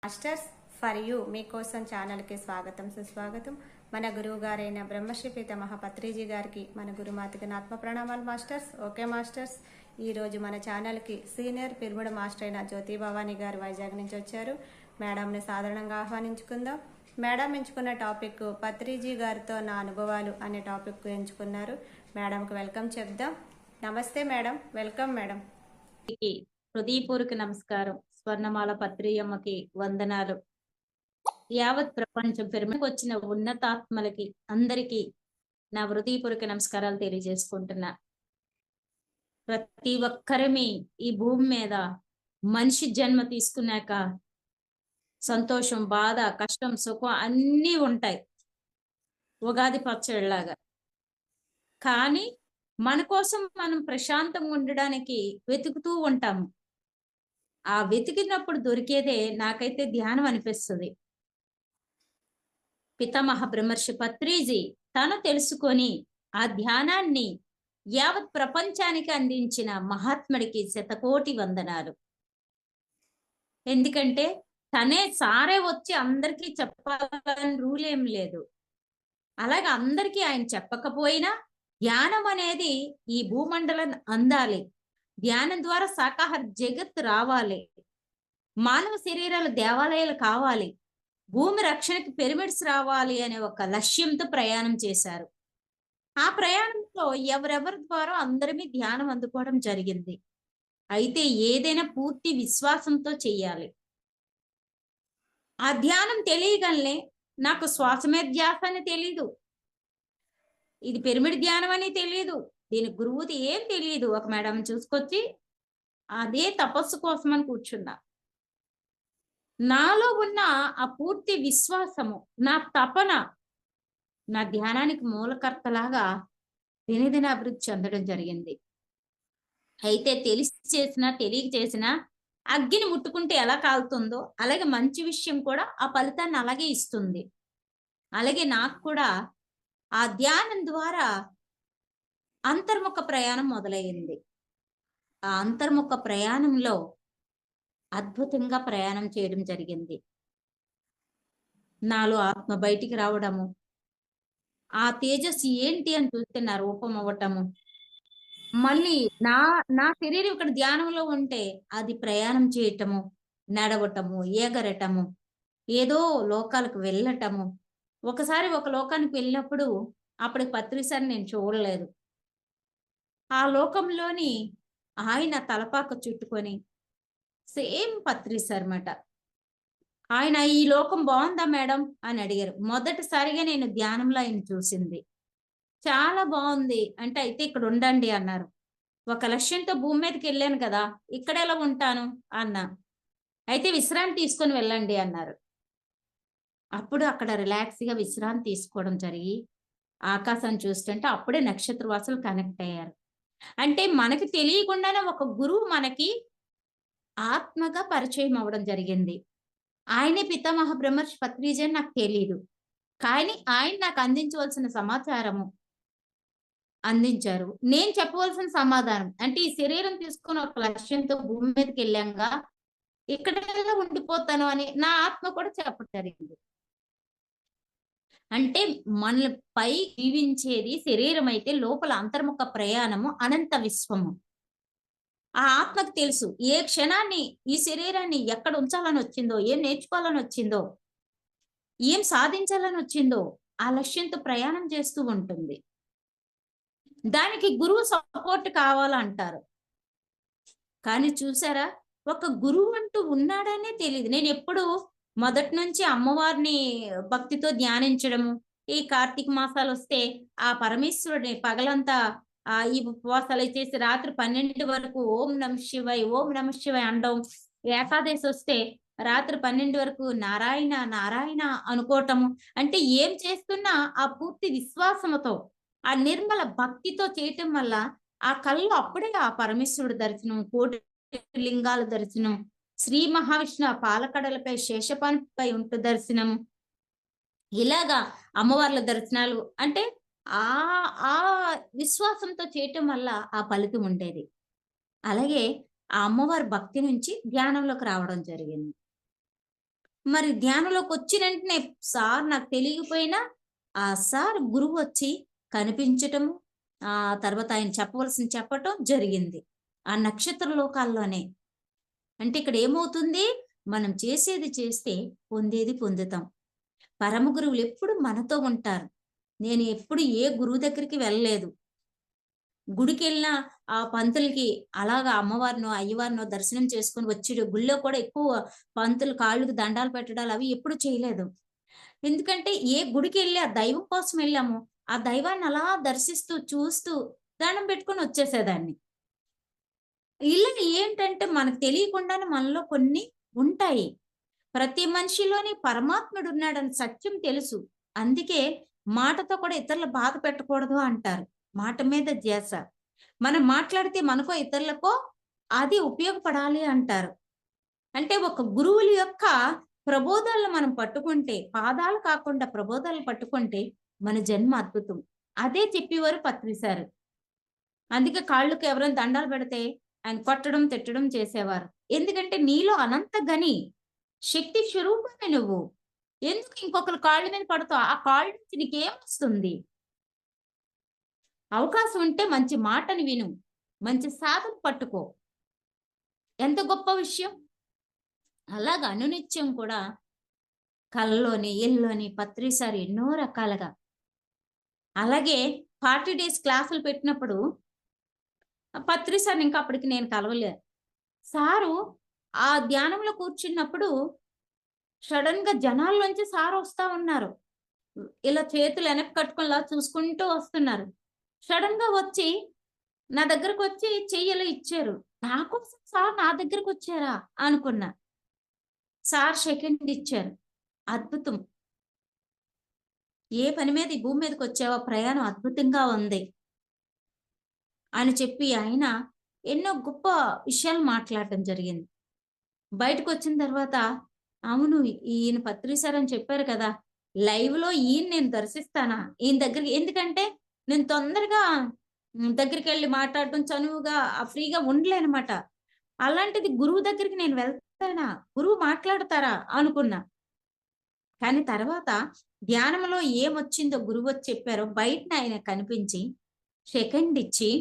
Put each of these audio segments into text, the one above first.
Masters for you మీకోసం ఛానల్కి స్వాగతం సుస్వాగతం. మన గురువు గారైన బ్రహ్మశ్రీ పితామహ పత్రిజీ గారికి మన గురుమాతకి ఆత్మ ప్రణామాలు మాస్టర్స్. ఓకే మాస్టర్స్, ఈరోజు మన ఛానల్కి సీనియర్ పిరమిడ్ మాస్టర్ అయిన జ్యోతి భవానీ గారు వైజాగ్ నుంచి వచ్చారు. మేడంని సాధారణంగా ఆహ్వానించుకుందాం. మేడం ఎంచుకున్న టాపిక్ పత్రిజీ గారితో నా అనుభవాలు అనే టాపిక్ ఎంచుకున్నారు. మేడంకి వెల్కమ్ చెప్దాం. నమస్తే మేడం, వెల్కమ్ మేడం. హృదయపూర్వక నమస్కారం. స్వర్ణమాల పత్రియమ్మకి వందనాలు. యావత్ ప్రపంచం పిరమిడ్కి వచ్చిన ఉన్నతాత్మలకి అందరికీ నా హృదయపూర్వక నమస్కారాలు తెలియజేసుకుంటున్నా. ప్రతి ఒక్కరిమి ఈ భూమి మీద మనిషి జన్మ తీసుకున్నాక సంతోషం, బాధ, కష్టం, సుఖం అన్నీ ఉంటాయి, ఉగాది పచ్చడిలాగా. కానీ మన కోసం మనం ప్రశాంతంగా ఉండడానికి వెతుకుతూ ఉంటాము. ఆ వెతికినప్పుడు దొరికేదే నాకైతే ధ్యానం అనిపిస్తుంది. పితామహ బ్రహ్మర్షి పత్రిజీ తను తెలుసుకొని ఆ ధ్యానాన్ని యావత్ ప్రపంచానికి అందించిన మహాత్ముడికి శతకోటి వందనాలు. ఎందుకంటే తనే సారే వచ్చి అందరికీ చెప్పాలని రూల్ ఏం లేదు. అలాగే అందరికీ ఆయన చెప్పకపోయినా ధ్యానం అనేది ఈ భూమండలం అందాలి, ధ్యానం ద్వారా శాకాహార జగత్ రావాలి, మానవ శరీరాలు దేవాలయాలు కావాలి, భూమి రక్షణకి పిరమిడ్స్ రావాలి అనే ఒక లక్ష్యంతో ప్రయాణం చేశారు. ఆ ప్రయాణంలో ఎవరెవరి ద్వారా అందరినీ ధ్యానం అందుకోవడం జరిగింది. అయితే ఏదైనా పూర్తి విశ్వాసంతో చెయ్యాలి. ఆ ధ్యానం తెలియగలనే నాకు శ్వాసమే ధ్యాస అని తెలీదు, ఇది పిరమిడ్ ధ్యానం అని తెలియదు, దీని గురువుది ఏం తెలియదు. ఒక మేడం చూసుకొచ్చి అదే తపస్సు కోసం అని కూర్చున్నా. నాలో ఉన్న ఆ పూర్తి విశ్వాసము, నా తపన నా ధ్యానానికి మూలకర్తలాగా దినదిన అభివృద్ధి చెందడం జరిగింది. అయితే తెలిసి చేసినా తెలియక చేసినా అగ్గిని ముట్టుకుంటే ఎలా కాలుతుందో అలాగే మంచి విషయం కూడా ఆ ఫలితాన్ని అలాగే ఇస్తుంది. అలాగే నాకు కూడా ఆ ధ్యానం ద్వారా అంతర్ముఖ ప్రయాణం మొదలయ్యింది. ఆ అంతర్ముఖ ప్రయాణంలో అద్భుతంగా ప్రయాణం చేయడం జరిగింది. నాలో ఆత్మ బయటికి రావడము, ఆ తేజస్సు ఏంటి అని చూస్తే నా రూపం అవ్వటము, మళ్ళీ నా నా శరీరం ఇక్కడ ధ్యానంలో ఉంటే అది ప్రయాణం చేయటము, నడవటము, ఎగరటము, ఏదో లోకాలకు వెళ్ళటము. ఒకసారి ఒక లోకానికి వెళ్ళినప్పుడు అప్పటికి పత్రిసారి నేను చూడలేదు. ఆ లోకంలోని ఆయన తలపాక చుట్టుకొని సేమ్ పత్రిసారి మాట. ఆయన ఈ లోకం బాగుందా మేడం అని అడిగారు. మొదటిసారిగా నేను ధ్యానంలో ఆయన చూసింది. చాలా బాగుంది అంటే, అయితే ఇక్కడ ఉండండి అన్నారు. ఒక లక్ష్యంతో భూమి మీదకి వెళ్ళాను కదా, ఇక్కడ ఎలా ఉంటాను అన్నా. అయితే విశ్రాంతి తీసుకొని వెళ్ళండి అన్నారు. అప్పుడు అక్కడ రిలాక్స్గా విశ్రాంతి తీసుకోవడం జరిగి ఆకాశాన్ని చూస్తుంటే అప్పుడే నక్షత్రవాసులు కనెక్ట్ అయ్యారు. అంటే మనకి తెలియకుండానే ఒక గురువు మనకి ఆత్మగా పరిచయం అవ్వడం జరిగింది. ఆయనే పితామహ బ్రహ్మర్షి పత్రిజీ అని నాకు తెలీదు, కానీ ఆయన నాకు అందించవలసిన సమాచారము అందించారు. నేను చెప్పవలసిన సమాధానం అంటే, ఈ శరీరం తీసుకుని ఒక లక్ష్యంతో భూమి మీదకి వెళ్ళాంగా, ఇక్కడ ఉండిపోతాను అని నా ఆత్మ కూడా చెప్పడం జరిగింది. అంటే మన పై జీవించేది శరీరం అయితే లోపల అంతర్ముఖ ప్రయాణము అనంత విశ్వము. ఆ ఆత్మకు తెలుసు ఏ క్షణాన్ని ఈ శరీరాన్ని ఎక్కడ ఉంచాలని వచ్చిందో, ఏం నేర్చుకోవాలని వచ్చిందో, ఏం సాధించాలని వచ్చిందో ఆ లక్ష్యంతో ప్రయాణం చేస్తూ ఉంటుంది. దానికి గురువు సపోర్ట్ కావాలంటారు. కానీ చూసారా, ఒక గురువు అంటూ ఉన్నాడనే తెలియదు. నేను ఎప్పుడు మొదటి నుంచి అమ్మవారిని భక్తితో ధ్యానించడము, ఈ కార్తీక మాసాలు వస్తే ఆ పరమేశ్వరుడిని పగలంతా ఈ ఉపవాసాలు చేసి రాత్రి 12 వరకు ఓం నమ శివాయ ఓం నమ శివాయ అనడం, ఏకాదశి వస్తే రాత్రి 12 వరకు నారాయణ నారాయణ అనుకోవటము. అంటే ఏం చేస్తున్నా ఆ పూర్తి విశ్వాసముతో, ఆ నిర్మల భక్తితో చేయటం వల్ల ఆ కళ్ళు అప్పుడే ఆ పరమేశ్వరుడు దర్శనం, కోటి లింగాల దర్శనం, శ్రీ మహావిష్ణు పాలకడలపై శేషపానిపై ఉంటూ దర్శనం, ఇలాగా అమ్మవార్ల దర్శనాలు. అంటే ఆ ఆ విశ్వాసంతో చేయటం వల్ల ఆ ఫలితం ఉండేది. అలాగే ఆ అమ్మవారి భక్తి నుంచి ధ్యానంలోకి రావడం జరిగింది. మరి ధ్యానంలోకి వచ్చిన వెంటనే సార్ నాకు తెలియకపోయినా ఆ సార్ గురువు వచ్చి కనిపించటము, ఆ తర్వాత ఆయన చెప్పవలసింది చెప్పటం జరిగింది. ఆ నక్షత్ర లోకాల్లోనే. అంటే ఇక్కడ ఏమవుతుంది? మనం చేసేది చేస్తే పొందేది పొందుతాం. పరమ గురువులు ఎప్పుడు మనతో ఉంటారు. నేను ఎప్పుడు ఏ గురువు దగ్గరికి వెళ్ళలేదు. గుడికెళ్ళినా ఆ పంతులకి అలాగా అమ్మవారినో, అయ్యవారినో దర్శనం చేసుకొని వచ్చేడు. గుళ్ళో కూడా ఎక్కువ పంతులు కాళ్ళకి దండాలు పెట్టడాలు అవి ఎప్పుడు చేయలేదు. ఎందుకంటే ఏ గుడికెళ్ళి ఆ దైవం కోసం వెళ్ళామో, ఆ దైవాన్ని అలా దర్శిస్తూ, చూస్తూ దండం పెట్టుకొని వచ్చేసేదాన్ని. ఇలా ఏంటంటే మనకు తెలియకుండానే మనలో కొన్ని ఉంటాయి. ప్రతి మనిషిలోని పరమాత్ముడున్నాడని సత్యం తెలుసు. అందుకే మాటతో కూడా ఇతరుల బాధ పెట్టకూడదు అంటారు. మాట మీద ధ్యాస. మనం మాట్లాడితే మనకో, ఇతరులకో అది ఉపయోగపడాలి అంటారు. అంటే ఒక గురువుల యొక్క ప్రబోధాలను మనం పట్టుకుంటే, పాదాలు కాకుండా ప్రబోధాలను పట్టుకుంటే మన జన్మ అద్భుతం. అదే చెప్పేవారు పత్రి సారు. అందుకే కాళ్ళకి ఎవరైనా దండాలు పెడితే ఆయన కొట్టడం, తిట్టడం చేసేవారు. ఎందుకంటే నీలో అనంత గని, శక్తి స్వరూపమే నువ్వు. ఎందుకు ఇంకొకరి కాళ్ళ మీద పడతావు? ఆ కాళ్ళ నుంచి నీకేమొస్తుంది? అవకాశం ఉంటే మంచి మాటని విను. మంచి సాధన పట్టుకో. ఎంత గొప్ప విషయం. అలాగ అనునిత్యం కూడా కలలోని, ఇల్లోని పత్రిసారి ఎన్నో రకాలుగా. అలాగే 40 డేస్ క్లాసులు పెట్టినప్పుడు పత్రిసారిని ఇంకా అప్పటికి నేను కలవలే. సారు ఆ ధ్యానంలో కూర్చున్నప్పుడు సడెన్‌గా జనాల్లోంచి సార్ వస్తా ఉన్నారు. ఇలా చేతులు వెనక్కి కట్టుకొని ఇలా చూసుకుంటూ వస్తున్నారు. సడెన్‌గా వచ్చి నా దగ్గరకొచ్చి చెయ్యి ఇలా ఇచ్చారు. నా కోసం సార్ నా దగ్గరకొచ్చారా అనుకున్నా. సార్ సెకండ్ ఇచ్చారు. అద్భుతం. ఏ పని మీద ఈ భూమి మీదకొచ్చావో ప్రయాణం అద్భుతంగా ఉంది అని చెప్పి ఆయన ఎన్నో గొప్ప విషయాలు మాట్లాడటం జరిగింది. బయటకొచ్చిన తర్వాత అవును ఈయన పత్రి సార్ అని చెప్పారు కదా! లైవ్‌లో ఈయన్ని నేను దర్శిస్తానా? ఈయన దగ్గరికి ఎందుకంటే నేను తొందరగా దగ్గరికెళ్ళి మాట్లాడటం చనువుగా ఫ్రీగా ఉండలేనమాట. అలాంటిది గురువు దగ్గరికి నేను వెళ్తానా? గురువు మాట్లాడతారా? అనుకున్నా. కానీ తర్వాత ధ్యానంలో ఏమొచ్చిందో గురువొచ్చి చెప్పారో బయటన ఆయన కనిపించి సెకండ్ ఇచ్చి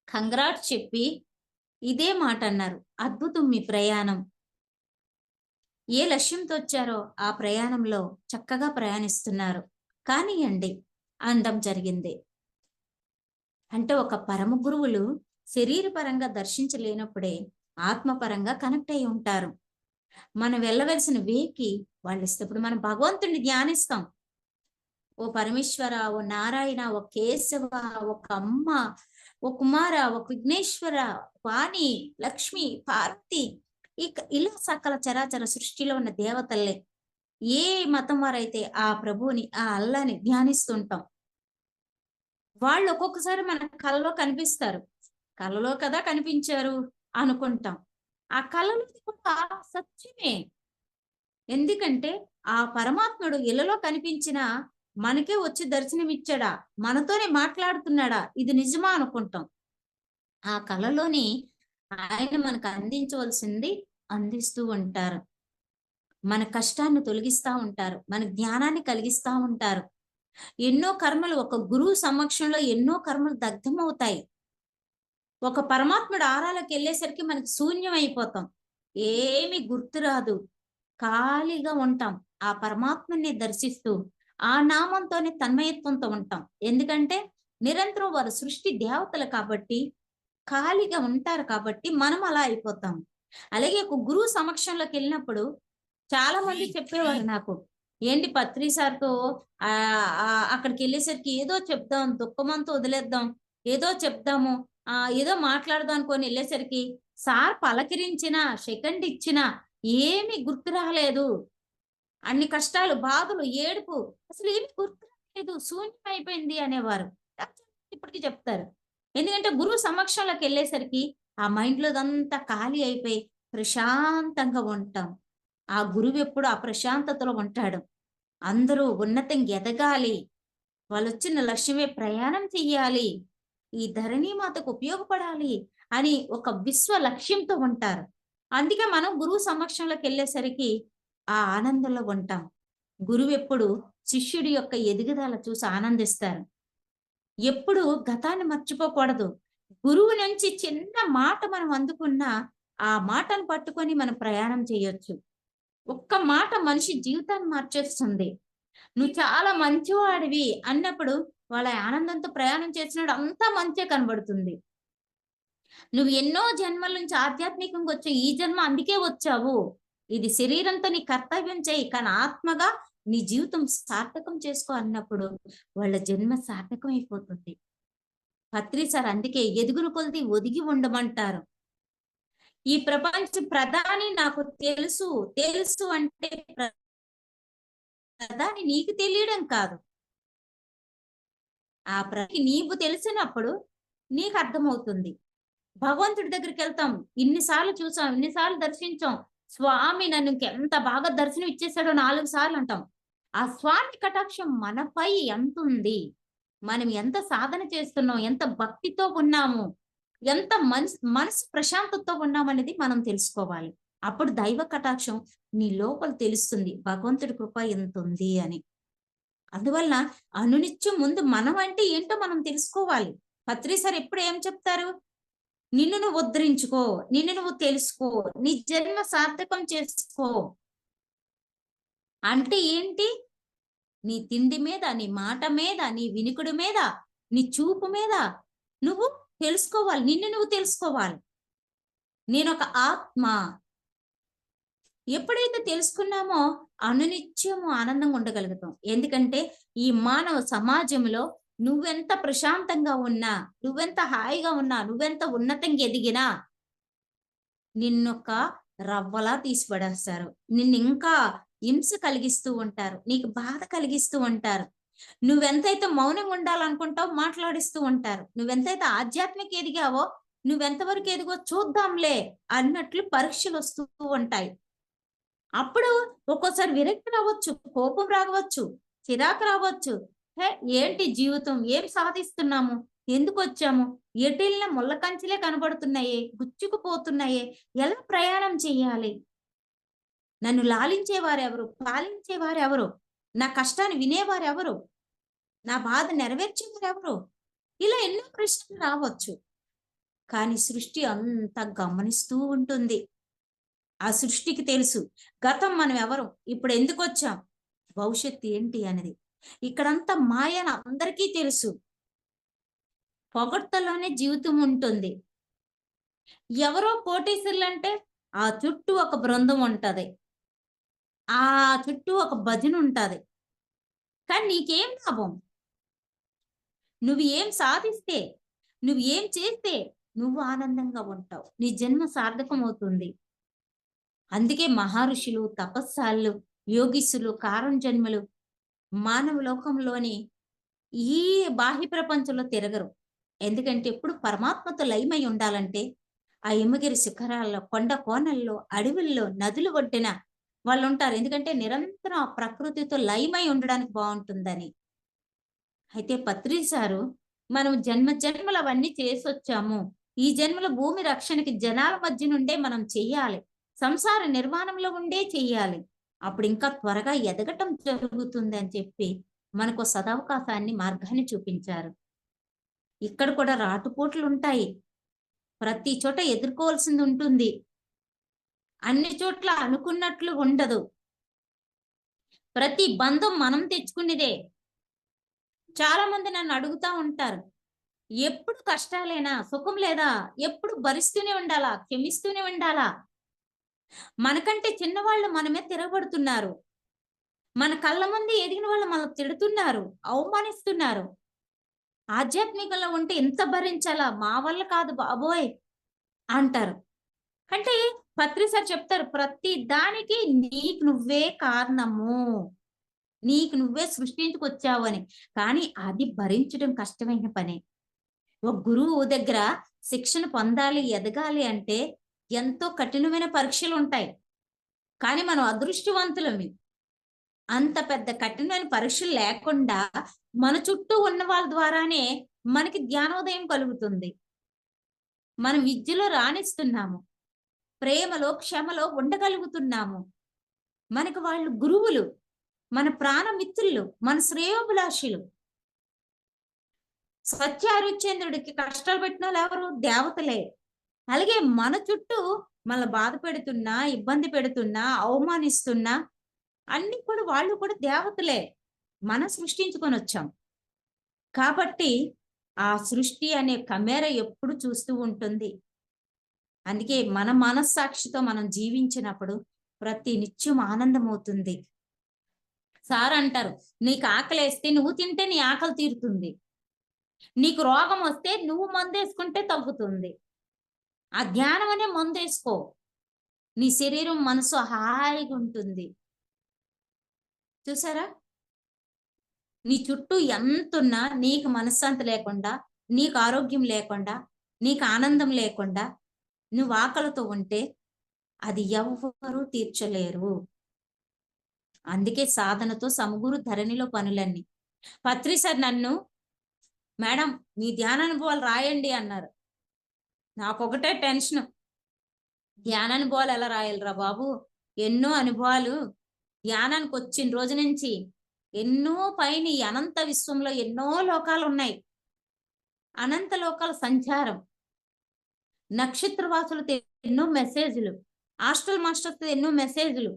కంగ్రాట్స్ చెప్పి ఇదే మాటన్నారు. అద్భుతం మీ ప్రయాణం. ఏ లక్ష్యంతో వచ్చారో ఆ ప్రయాణంలో చక్కగా ప్రయాణిస్తున్నారు. కానియండి అనడం జరిగింది. అంటే ఒక పరమ గురువులు శరీరపరంగా దర్శించలేనప్పుడే ఆత్మపరంగా కనెక్ట్ అయ్యి ఉంటారు. మనం వెళ్ళవలసిన వేకి వాళ్ళిస్తే ఇప్పుడు మనం భగవంతుడిని ధ్యానిస్తాం. ఓ పరమేశ్వర, ఓ నారాయణ, ఓ కేశవ, ఒక అమ్మ, ఓ కుమార, ఒక విఘ్నేశ్వర, వాణి, లక్ష్మి, పార్వతి ఇలా సకల చరాచర సృష్టిలో ఉన్న దేవతల్లే. ఏ మతం వారైతే ఆ ప్రభువుని, ఆ అల్లాని ధ్యానిస్తుంటాం. వాళ్ళు ఒక్కొక్కసారి మన కలలో కనిపిస్తారు. కలలో కదా కనిపించారు అనుకుంటాం. ఆ కలలో కూడా సత్యమే. ఎందుకంటే ఆ పరమాత్ముడు ఇలలో కనిపించినా మనకే వచ్చి దర్శనమిచ్చాడా? మనతోనే మాట్లాడుతున్నాడా? ఇది నిజమా అనుకుంటాం. ఆ కలలోని ఆయన మనకు అందించవలసింది అందిస్తూ ఉంటారు. మన కష్టాన్ని తొలగిస్తా ఉంటారు. మన జ్ఞానాన్ని కలిగిస్తా ఉంటారు. ఎన్నో కర్మలు ఒక గురువు సమక్షంలో ఎన్నో కర్మలు దగ్ధమవుతాయి. ఒక పరమాత్ముడు ఆరాలకెళ్ళేసరికి మనకు శూన్యం అయిపోతాం. ఏమి గుర్తురాదు. ఖాళీగా ఉంటాం. ఆ పరమాత్మని దర్శిస్తూ, ఆ నామంతోనే తన్మయత్వంతో ఉంటాం. ఎందుకంటే నిరంతరం వారు సృష్టి దేవతలు కాబట్టి, ఖాళీగా ఉంటారు కాబట్టి మనం అలా అయిపోతాం. అలాగే ఒక గురువు సమక్షంలోకెళ్ళినప్పుడు చాలా మంది చెప్పేవారు నాకు. ఏంటి పత్రి సార్‌తో అక్కడికెళ్ళేసరికి ఏదో చెప్దాం, దుఃఖమంతా వదిలేద్దాం, ఏదో చెప్దాము, ఏదో మాట్లాడదాం అనుకోని ఎళ్ళేసరికి సార్ పలకరించినా, సెకండ్ ఇచ్చినా ఏమి గుర్తు రాలేదు. అన్ని కష్టాలు, బాధలు, ఏడుపు అసలేమి గుర్తు రాలేదు. శూన్యమైపోయింది అనేవారు. ఇప్పటికి చెప్తారు. ఎందుకంటే గురువు సమక్షంలోకెళ్ళేసరికి ఆ మైండ్‌లోదంతా ఖాళీ అయిపోయి ప్రశాంతంగా ఉంటాం. ఆ గురువెప్పుడు ఆ ప్రశాంతతలో ఉంటాడు. అందరూ ఉన్నతంగా ఎదగాలి. వాళ్ళొచ్చిన లక్ష్యమే ప్రయాణం చెయ్యాలి. ఈ ధరణీమాతకు ఉపయోగపడాలి అని ఒక విశ్వ లక్ష్యంతో ఉంటారు. అందుకే మనం గురువు సమక్షంలోకెళ్ళేసరికి ఆ ఆనందంలో ఉంటాం. గురువు ఎప్పుడు శిష్యుడి యొక్క ఎదుగుదల చూసి ఆనందిస్తారు. ఎప్పుడు గతాన్ని మర్చిపోకూడదు. గురువు నుంచి చిన్న మాట మనం అందుకున్నా, ఆ మాటను పట్టుకొని మనం ప్రయాణం చేయొచ్చు. ఒక్క మాట మనిషి జీవితాన్ని మార్చేస్తుంది. "నువ్వు చాలా మంచివాడివి" అన్నప్పుడు వాళ్ళ ఆనందంతో ప్రయాణం చేసినప్పుడు అంతా మంచే కనబడుతుంది. "నువ్వు ఎన్నో జన్మల నుంచి ఆధ్యాత్మికంగా వచ్చావు. ఈ జన్మ అందుకే వచ్చావు. ఇది శరీరంతో నీ కర్తవ్యం చెయ్యి. కానీ ఆత్మగా నీ జీవితం సార్థకం చేసుకో" అన్నప్పుడు వాళ్ళ జన్మ సార్థకం అయిపోతుంది. పత్రి సార్ అందుకే ఎదుగును కొలది ఒదిగి ఉండమంటారు. ఈ ప్రపంచ ప్రధాని నాకు తెలుసు, తెలుసు అంటే ప్రధాని నీకు తెలియడం కాదు. ఆ నీవు తెలిసినప్పుడు నీకు అర్థమవుతుంది. భగవంతుడి దగ్గరికెళ్తాం. ఇన్ని సార్లు చూసాం, ఇన్ని సార్లు దర్శించాం. స్వామి నన్ను ఇంకెంత బాగా దర్శనం ఇచ్చేసాడో 4 సార్లు అంటాం. ఆ స్వామి కటాక్షం మనపై ఎంతుంది? మనం ఎంత సాధన చేస్తున్నాం? ఎంత భక్తితో ఉన్నాము? ఎంత మనసు ప్రశాంతతతో ఉన్నామనేది మనం తెలుసుకోవాలి. అప్పుడు దైవ కటాక్షం నీ లోపల తెలుస్తుంది. భగవంతుడి కృప ఇంతుంది అని. అందువలన అనునిత్యం ముందు మనం అంటే ఏంటో మనం తెలుసుకోవాలి. పత్రి సార్ ఎప్పుడు ఏం చెప్తారు? నిన్ను నువ్వు ఉద్ధరించుకో. నిన్ను నువ్వు తెలుసుకో. నీ జన్మ సార్థకం చేసుకో. అంటే ఏంటి? నీ తిండి మీద, నీ మాట మీద, నీ వినికుడి మీద, నీ చూపు మీద నువ్వు తెలుసుకోవాలి. నిన్ను నువ్వు తెలుసుకోవాలి. నేనొక ఆత్మ. ఎప్పుడైతే తెలుసుకున్నామో అనునిత్యము ఆనందంగా ఉండగలుగుతాం. ఎందుకంటే ఈ మానవ సమాజంలో నువ్వెంత ప్రశాంతంగా ఉన్నా, నువ్వెంత హాయిగా ఉన్నా, నువ్వెంత ఉన్నతంగా ఎదిగినా నిన్నొక రవ్వలా తీసి పడేస్తారు. నిన్నింకా హింస కలిగిస్తూ ఉంటారు. నీకు బాధ కలిగిస్తూ ఉంటారు. నువ్వెంతైతే మౌనంగా ఉండాలనుకుంటావో మాట్లాడిస్తూ ఉంటారు. నువ్వెంతైతే ఆధ్యాత్మిక ఎదిగావో నువ్వెంతవరకు ఎదిగో చూద్దాంలే అన్నట్లు పరీక్షలొస్తూ ఉంటాయి. అప్పుడు ఒక్కోసారి విరక్తి రావచ్చు, కోపం రావచ్చు, చిరాకు రావచ్చు. హే! ఏంటి జీవితం? ఏం సాధిస్తున్నాము? ఎందుకొచ్చాము? ఎటెళ్ళినా ముళ్ళ కంచెలే కనబడుతున్నాయే, గుచ్చుకుపోతున్నాయే, ఎలా ప్రయాణం చెయ్యాలి? నన్ను లాలించేవారెవరు? పాలించేవారెవరు? నా కష్టాన్ని వినేవారెవరు? నా బాధ నెరవేర్చేవారెవరు? ఇలా ఎన్నో ప్రశ్నలు రావచ్చు. కానీ సృష్టి అంతా గమనిస్తూ ఉంటుంది. ఆ సృష్టికి తెలుసు. గతం మనం ఎవరం? ఇప్పుడు ఎందుకొచ్చాం? భవిష్యత్తు ఏంటి అనేది. ఇక్కడంతా మాయ అని అందరికీ తెలుసు. పొగడ్తలోనే జీవితం ఉంటుంది. ఎవరో కోటీశ్వరులంటే ఆ చుట్టూ ఒక బృందం ఉంటది. ఆ చుట్టూ ఒక భజన ఉంటది. కానీ నీకేం లాభం? నువ్వు ఏం సాధిస్తే, నువ్వు ఏం చేస్తే నువ్వు ఆనందంగా ఉంటావు. నీ జన్మ సార్థకమవుతుంది. అందుకే మహర్షులు, తపస్సాలు, యోగిస్సులు, కారణజన్మలు మానవ లోకంలోని ఈ బాహ్య ప్రపంచంలో తిరగరు. ఎందుకంటే ఎప్పుడు పరమాత్మతో లయమై ఉండాలంటే ఆ హిమగిరి శిఖరాల్లో, కొండ కోనల్లో, అడవుల్లో, నదుల ఒడ్డున వాళ్ళుంటారు. ఎందుకంటే నిరంతరం ఆ ప్రకృతితో లయమై ఉండడానికి బావుంటుందని. అయితే పత్రి సారు మనం జన్మ జన్మలు అవన్నీ చేసొచ్చాము. ఈ జన్మలో భూమి రక్షణకి జనాల మధ్య నుండే మనం చెయ్యాలి. సంసార నిర్మాణంలో ఉండే చెయ్యాలి. అప్పుడు ఇంకా త్వరగా ఎదగటం జరుగుతుంది అని చెప్పి మనకో సదవకాశాన్ని, మార్గాన్ని చూపించారు. ఇక్కడ కూడా రాటుపోట్లుంటాయి. ప్రతి చోట ఎదుర్కోవాల్సింది ఉంటుంది. అన్ని చోట్ల అనుకున్నట్లు ఉండదు. ప్రతి బంధం మనం తెచ్చుకునేదే. చాలా మంది నన్ను అడుగుతా ఉంటారు. ఎప్పుడు కష్టాలేనా? సుఖం లేదా? ఎప్పుడు భరిస్తూనే ఉండాలా? క్షమిస్తూనే ఉండాలా? మనకంటే చిన్నవాళ్ళు మన మీద తిరగబడుతున్నారు. మన కళ్ళ ముందే ఎదిగిన వాళ్ళు మనల్ని తిడుతున్నారు, అవమానిస్తున్నారు. ఆధ్యాత్మికంలో ఉంటే ఇంత భరించాలా? మా వల్ల కాదు బాబోయ్! అంటారు. అంటే పత్రి సార్ చెప్తారు ప్రతి దానికి నీకు నువ్వే కారణము. నీకు నువ్వే సృష్టించుకొచ్చావు అని. కానీ అది భరించడం కష్టమైన పనే. ఒక గురువు దగ్గర శిక్షణ పొందాలి, ఎదగాలి అంటే ఎంతో కఠినమైన పరీక్షలుంటాయి. కానీ మనం అదృష్టవంతులమి. అంత పెద్ద కఠినమైన పరీక్షలు లేకుండా మన చుట్టూ ఉన్న వాళ్ళ ద్వారానే మనకి జ్ఞానోదయం కలుగుతుంది. మనం విద్యలో రాణిస్తున్నాము. ప్రేమలో, క్షమలో ఉండగలుగుతున్నాము. మనకు వాళ్ళు గురువులు, మన ప్రాణమిత్రులు, మన శ్రేయోభిలాషులు. సత్యహరిశ్చంద్రుడికి కష్టాలు పెట్టిన వాళ్ళు ఎవరు? దేవతలే. అలాగే మన చుట్టూ మన బాధ పెడుతున్నా, ఇబ్బంది పెడుతున్నా, అవమానిస్తున్నా అన్ని కూడా వాళ్ళు కూడా దేవతలే. మనం సృష్టించుకొని వచ్చాం. కాబట్టి ఆ సృష్టి అనే కెమెరా ఎప్పుడు చూస్తూ ఉంటుంది. అందుకే మన మనస్సాక్షితో మనం జీవించినప్పుడు ప్రతి నిత్యం ఆనందమవుతుంది. సార్ అంటారు, నీకు ఆకలేస్తే నువ్వు తింటే నీ ఆకలి తీరుతుంది. నీకు రోగం వస్తే నువ్వు మందేసుకుంటే తగ్గుతుంది. ఆ ధ్యానం అనే మందేసుకో. నీ శరీరం, మనసు హాయిగా ఉంటుంది. చూసారా? నీ చుట్టూ ఎంతున్నా నీకు మనశ్శాంతి లేకుండా, నీకు ఆరోగ్యం లేకుండా, నీకు ఆనందం లేకుండా, నువ్వు ఆకలితో ఉంటే అది ఎవ్వరూ తీర్చలేరు. అందుకే సాధనతో సమకూరు ధరణిలో పనులన్నీ. పత్రి సార్ నన్ను, మేడం మీ ధ్యానానుభవాలు రాయండి అన్నారు. నాకొకటే టెన్షన్. ధ్యానానుభవాలు ఎలా రాయాలిరా బాబు? ఎన్నో అనుభవాలు. ధ్యానానికి వచ్చిన రోజు నుంచి ఎన్నో పైన ఈ అనంత విశ్వంలో ఎన్నో లోకాలు ఉన్నాయి. అనంత లోకాల సంచారం. నక్షత్రవాసులతో ఎన్నో మెసేజ్లు, హాస్టల్ మాస్టర్తో ఎన్నో మెసేజ్లు.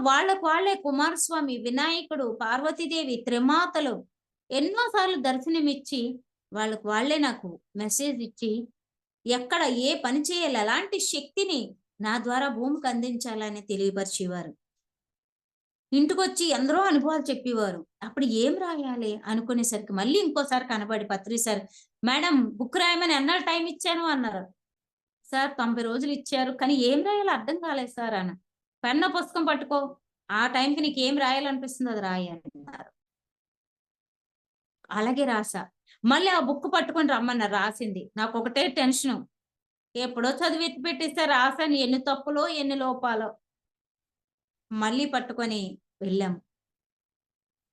వాళ్ళకు వాళ్ళే కుమారస్వామి, వినాయకుడు, పార్వతీదేవి, త్రిమాతలు ఎన్నోసార్లు దర్శనమిచ్చి వాళ్ళకు వాళ్ళే నాకు మెసేజ్ ఇచ్చి ఎక్కడ ఏ పని చేయాలి, ఎలాంటి శక్తిని నా ద్వారా భూమికి అందించాలని తెలియపరిచేవారు. ఇంటికొచ్చి ఎందరో అనుభవాలు చెప్పేవారు. అప్పుడు ఏం రాయాలి అనుకునేసరికి మళ్ళీ ఇంకోసారి కనబడి పత్రి సార్, మేడం బుక్ రాయమని ఎన్నాళ్ళు టైం ఇచ్చాను అన్నారు. సార్ 90 రోజులు ఇచ్చారు, కానీ ఏం రాయాలో అర్థం కాలేదు సార్ అన్న. పెన్న పుస్తకం పట్టుకో, ఆ టైంకి నీకు ఏం రాయాలనిపిస్తుంది అది రాయాలి అన్నారు. అలాగే రాసా. మళ్ళీ ఆ బుక్ పట్టుకొని రమ్మన్నారు. రాసింది. నాకు ఒకటే టెన్షను. ఎప్పుడో చదివి ఎత్తి పెట్టేస్తే రాసాను. ఎన్ని తప్పులో ఎన్ని లోపాలో. మళ్ళీ పట్టుకొని వెళ్ళాం.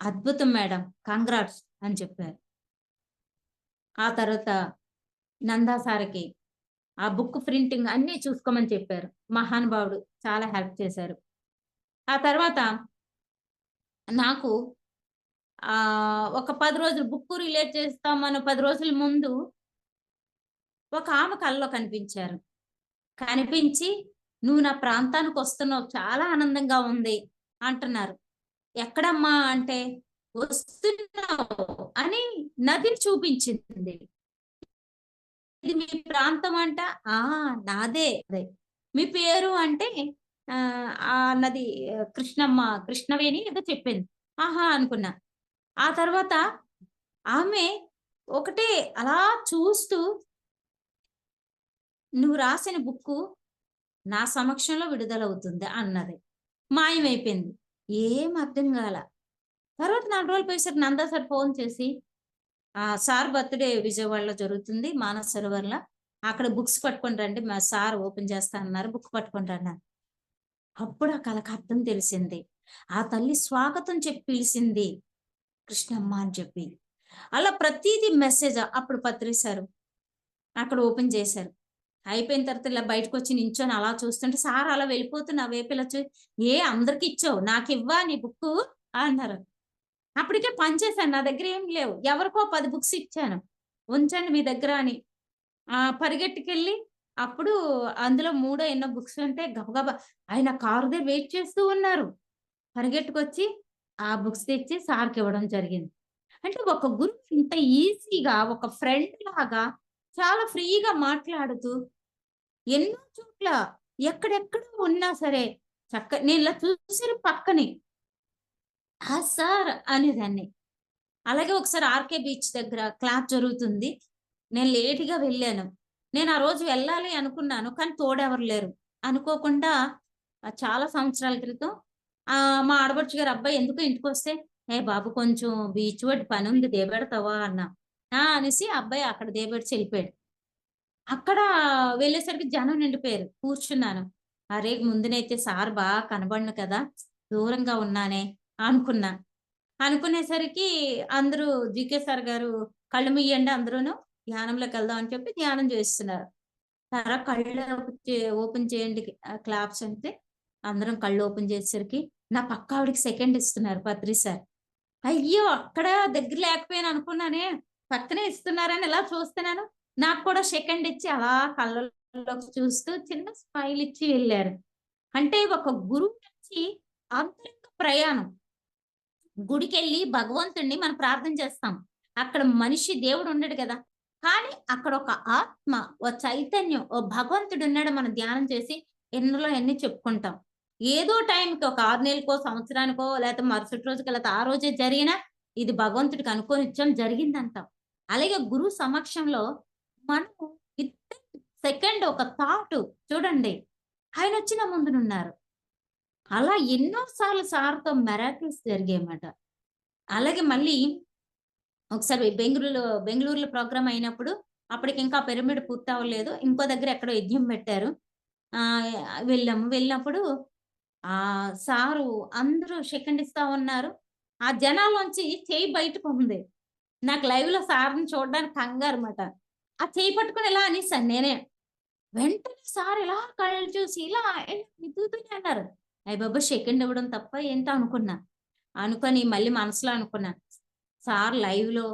అద్భుతం మేడం, కంగ్రాట్స్ అని చెప్పారు. ఆ తర్వాత నందా సార్కి ఆ బుక్ ప్రింటింగ్ అన్నీ చూసుకోమని చెప్పారు. మహానుభావుడు, చాలా హెల్ప్ చేశారు. ఆ తర్వాత నాకు ఒక 10 రోజులు బుక్ రిలీజ్ చేస్తామని 10 రోజుల ముందు ఒక ఆమె కలలో కనిపించారు. కనిపించి, "నువ్వు నా ప్రాంతానికి వస్తున్నావు, చాలా ఆనందంగా ఉంది" అంటున్నారు. "ఎక్కడమ్మా" అంటే, "వస్తున్నావు" అని నదిని చూపించింది. "ఇది మీ ప్రాంతం" అంట. "ఆ! నాదే." అదే. "మీ పేరు" అంటే ఆ నది కృష్ణమ్మ, కృష్ణవేణి ఏదో చెప్పింది. ఆహా! అనుకున్నా. ఆ తర్వాత ఆమె ఒకటే అలా చూస్తూ, "నువ్వు రాసిన బుక్కు నా సమక్షంలో విడుదలవుతుంది" అన్నది. మాయమైపోయింది. ఏం అర్థం గాల. తర్వాత 4 రోజులు పోయేసరికి నందా సార్ ఫోన్ చేసి, సార్ బర్త్‌డే విజయవాడలో జరుగుతుంది మానస్ సరోవర్‌ల. అక్కడ బుక్స్ పట్టుకొని రండి. మా సార్ ఓపెన్ చేస్తా అన్నారు. బుక్ పట్టుకొని రండి అన్నారు. అప్పుడు ఆ కళకు అర్థం తెలిసింది. ఆ తల్లి స్వాగతం చెప్పి పిలిసింది. కృష్ణమ్మ అని చెప్పి. అలా ప్రతీది మెసేజ్. అప్పుడు పత్రి సారు అక్కడ ఓపెన్ చేశారు. అయిపోయిన తర్వాత ఇలా బయటకొచ్చి నించొని అలా చూస్తుంటే సార్ అలా వెళ్ళిపోతూ నా వైపు ఇలా "ఏ అందరికి ఇచ్చావు, నాకివ్వా నీ బుక్కు" అన్నారు. అప్పటికే పనిచేశాను. నా దగ్గర ఏం లేవు. ఎవరికో 10 బుక్స్ ఇచ్చాను. ఉంచండి మీ దగ్గర అని. పరిగెట్టుకెళ్ళి అప్పుడు అందులో మూడో ఎన్నో బుక్స్ ఉంటే గబగబా ఆయన కారు దగ్గర వెయిట్ చేస్తూ ఉన్నారు. పరిగెట్టుకొచ్చి ఆ బుక్స్ తెచ్చి సార్‌కివ్వడం జరిగింది. అంటే ఒక గురువు ఇంత ఈజీగా ఒక ఫ్రెండ్ లాగా చాలా ఫ్రీగా మాట్లాడుతూ ఎన్నో చోట్ల ఎక్కడెక్కడ ఉన్నా సరే నేను ఇలా చూసాను పక్కనే. సార్ అనేదాన్ని. అలాగే ఒకసారి ఆర్‌కే బీచ్ దగ్గర క్లాస్ జరుగుతుంది. నేను లేట్‌గా వెళ్ళాను. నేను ఆ రోజు వెళ్ళాలి అనుకున్నాను. కానీ తోడెవరు లేరు. అనుకోకుండా చాలా సంవత్సరాల క్రితం మా ఆడపడుచు గారి అబ్బాయి ఎందుకో ఇంటికొస్తే, "ఏ బాబు కొంచెం బీచ్ ఒడ్డు పనుంది దేబెడతావా" అన్నా. అనేసి అబ్బాయి అక్కడ దేబెడిచి ఎళ్ళిపోయాడు. అక్కడ వెళ్ళేసరికి జనం నిండిపోయారు. కూర్చున్నాను. అరే! ముందునైతే సార్ కనబడను కదా! దూరంగా ఉన్నానే అనుకున్నా. అనుకునేసరికి అందరూ జీకే సార్ గారు "కళ్ళు మూయండి అందరూను. ధ్యానంలోకెళ్దాం" అని చెప్పి ధ్యానం చేస్తున్నారు. తర్వాత కళ్ళు ఓపెన్ చేయండి క్లాప్స్ అంటే అందరం కళ్ళు ఓపెన్ చేసేసరికి నా పక్క ఆవిడకి సెకండ్ ఇస్తున్నారు పత్రి సార్. అయ్యో! అక్కడ దగ్గర లేకపోయాను అనుకున్నానే. పక్కనే ఇస్తున్నారని ఇలా చూస్తున్నాను. నాకు కూడా సెకండ్ ఇచ్చి అలా కళ్ళల్లోకి చూస్తూ చిన్న స్మైల్ ఇచ్చి వెళ్లారు. అంటే ఒక గురువు నుంచి అంతరంగ ప్రయాణం. గుడికెళ్ళి భగవంతుడిని మనం ప్రార్థన చేస్తాం. అక్కడ మనిషి దేవుడు ఉండడు కదా! కానీ అక్కడ ఒక ఆత్మ, ఓ చైతన్యం, ఓ భగవంతుడున్నాడు మనం ధ్యానం చేసి ఎన్నలో ఎన్ని చెప్పుకుంటాం. ఏదో టైంకి ఒక 6 నెలలకో, సంవత్సరానికో లేతే మరుసటి రోజుకో లేతే ఆ రోజే జరిగినా ఇది భగవంతుడికి అనుకోనిచ్చాం జరిగిందంటాం. అలాగే గురువు సమక్షంలో మనము విత్ సెకండ్ ఒక థాట్ చూడండి. ఆయనొచ్చి నా ముందునున్నారు. అలా ఎన్నో సార్లు సార్‌తో మిరాకిల్స్ జరిగాయన్నమాట. అలాగే మళ్ళీ ఒకసారి బెంగుళూరులో ప్రోగ్రామ్ అయినప్పుడు అప్పటికింకా పిరమిడ్ పూర్తవ్వలేదు. ఇంకో దగ్గర ఎక్కడో యజ్ఞం పెట్టారు. ఆహ్, వెళ్ళాము. వెళ్ళినప్పుడు సారు అందరూ సెకండ్ ఇస్తా ఉన్నారు. ఆ జనాల్లోంచి చెయ్యి బయటకుంది. నాకు లైవ్‌లో సార్‌ని చూడడానికి కంగారుమాట. ఆ చెయ్యి పట్టుకొని ఇలా అనేసాను నేనే. వెంటనే సార్ ఇలా కళ్ళు చూసి ఇలా వితుకుతూనే అన్నారు. అయ్య బాబోయ్! సెకండ్ ఇవ్వడం తప్ప ఏంటో అనుకున్నా. అనుకోని మళ్ళీ మనసులో అనుకున్నా. సార్ లైవ్‌లో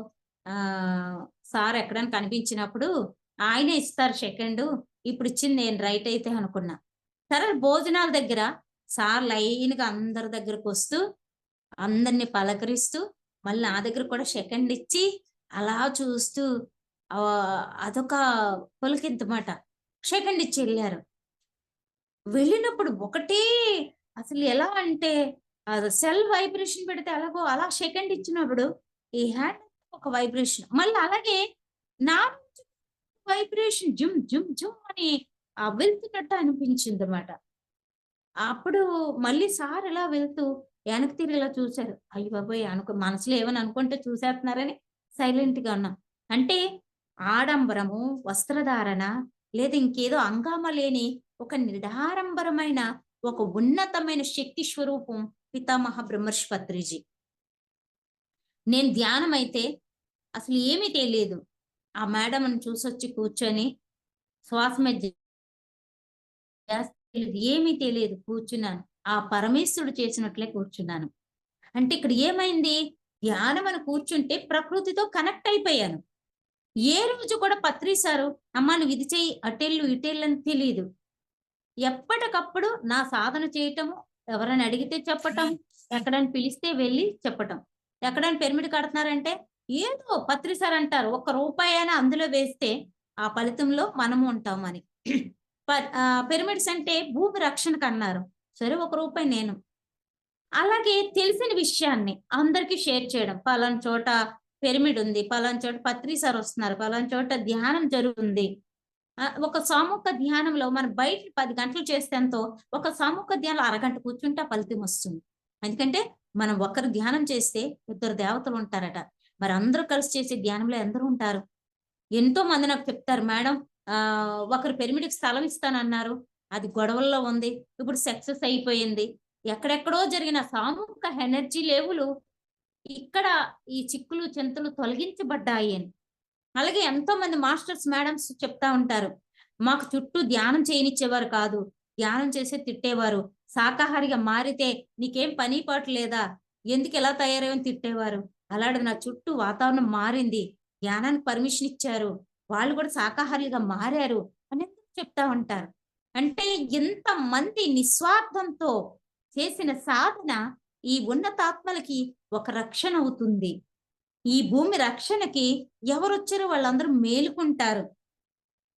ఆహ్, సార్ ఎక్కడైనా కనిపించినప్పుడు ఆయనే ఇస్తారు సెకండు. ఇప్పుడిచ్చింది నేను రైట్ అయితే అనుకున్నా. సరే భోజనాల దగ్గర సార్ లైన్‌గా అందరి దగ్గరకొస్తూ, అందరిని పలకరిస్తూ, మళ్ళీ నా దగ్గర కూడా సెకండ్ ఇచ్చి, అలా చూస్తూ అదొక పులకింతమాట. సెకండ్ ఇచ్చి ఎళ్లారు. వెళ్ళినప్పుడు ఒకటే అసలు ఎలా అంటే అది సెల్ వైబ్రేషన్ పెడితే ఎలాగో అలా సెకండ్ ఇచ్చినప్పుడు ఈ హ్యాండ్ ఒక వైబ్రేషన్. మళ్ళీ అలాగే నా నుంచి వైబ్రేషన్ జుమ్ జుమ్ జుమ్ అని వెళ్తున్నట్టు అనిపించిందన్నమాట. అప్పుడు మళ్ళీ సార్ ఇలా వెళ్తూ వెనక్కి తిరిగి ఇలా చూసారు. అయ్య బాబోయ్! మనసులో ఏమని అనుకుంటే చూసేస్తున్నారని సైలెంట్‌గా ఉన్నాం. అంటే ఆడంబరము, వస్త్రధారణ లేదా ఇంకేదో హంగామా లేని ఒక నిడారంబరమైన ఒక ఉన్నతమైన శక్తి స్వరూపం పితామహ బ్రహ్మర్షి పత్రిజీ. నేను ధ్యానమైతే అసలు ఏమీ తెలీదు. ఆ మేడంని చూసొచ్చి కూర్చొని శ్వాస మీద తెలీదు. ఏమీ తెలీదు. కూర్చున్నాను. ఆ పరమేశ్వరుడు చేసినట్లే కూర్చున్నాను. అంటే ఇక్కడ ఏమైంది? ధ్యానం అని కూర్చుంటే ప్రకృతితో కనెక్ట్ అయిపోయాను. ఏ రోజు కూడా పత్రి సారు, "అమ్మా నువ్వు ఇది చెయ్యి, అటెళ్ళు, ఇటెళ్ళు" అని తెలీదు. ఎప్పటికప్పుడు నా సాధన చేయటము, ఎవరైనా అడిగితే చెప్పటం, ఎక్కడైనా పిలిస్తే వెళ్లి చెప్పటం. ఎక్కడైనా పిరమిడ్ కడుతున్నారంటే ఏదో పత్రి సార్ అంటారు. ఒక్క రూపాయైనా అందులో వేస్తే ఆ ఫలితంలో మనము ఉంటామని. పిరమిడ్స్ అంటే భూమి రక్షణకన్నారు. సరే ఒక రూపాయి నేను. అలాగే తెలిసిన విషయాన్ని అందరికి షేర్ చేయడం. పలానా చోట పిరమిడ్ ఉంది. పలానా చోట పత్రి సార్ వస్తున్నారు. పలానా చోట ధ్యానం జరుగుతుంది. ఒక సామూహిక ధ్యానంలో మనం బయట 10 గంటలు చేస్తే ఎంతో, ఒక సామూహిక ధ్యానంలో అరగంట కూర్చుంటే ఆ ఫలితం వస్తుంది. ఎందుకంటే మనం ఒకరు ధ్యానం చేస్తే ఇద్దరు దేవతలు ఉంటారట. మరి అందరూ కలిసి చేసే ధ్యానంలో ఎందరు ఉంటారు? ఎంతో మంది నాకు చెప్తారు, మేడం ఒకరు పిరమిడ్‌కి స్థలం ఇస్తానన్నారు. అది గొడవల్లో ఉంది. ఇప్పుడు సక్సెస్ అయిపోయింది. ఎక్కడెక్కడో జరిగిన సామూహిక ఎనర్జీ లెవెలు ఇక్కడ ఈ చిక్కులు, చింతలు తొలగించబడ్డాయి అని. అలాగే ఎంతోమంది మాస్టర్స్, మేడమ్స్ చెప్తా ఉంటారు. మాకు చుట్టూ ధ్యానం చేయనిచ్చేవారు కాదు. ధ్యానం చేసి తిట్టేవారు. శాకాహారిగా మారితే నీకేం పని పాటు లేదా? ఎందుకిలా తయారయ్యావని తిట్టేవారు. అలాంటిది నా చుట్టూ వాతావరణం మారింది. ధ్యానానికి పర్మిషన్ ఇచ్చారు. వాళ్ళు కూడా శాకాహారులుగా మారారు అని చెప్తా ఉంటారు. అంటే ఎంతమంది నిస్వార్థంతో చేసిన సాధన ఈ ఉన్నతాత్మలకి ఒక రక్షణ అవుతుంది. ఈ భూమి రక్షణకి ఎవరొచ్చారో వాళ్ళందరూ మేలుకుంటారు.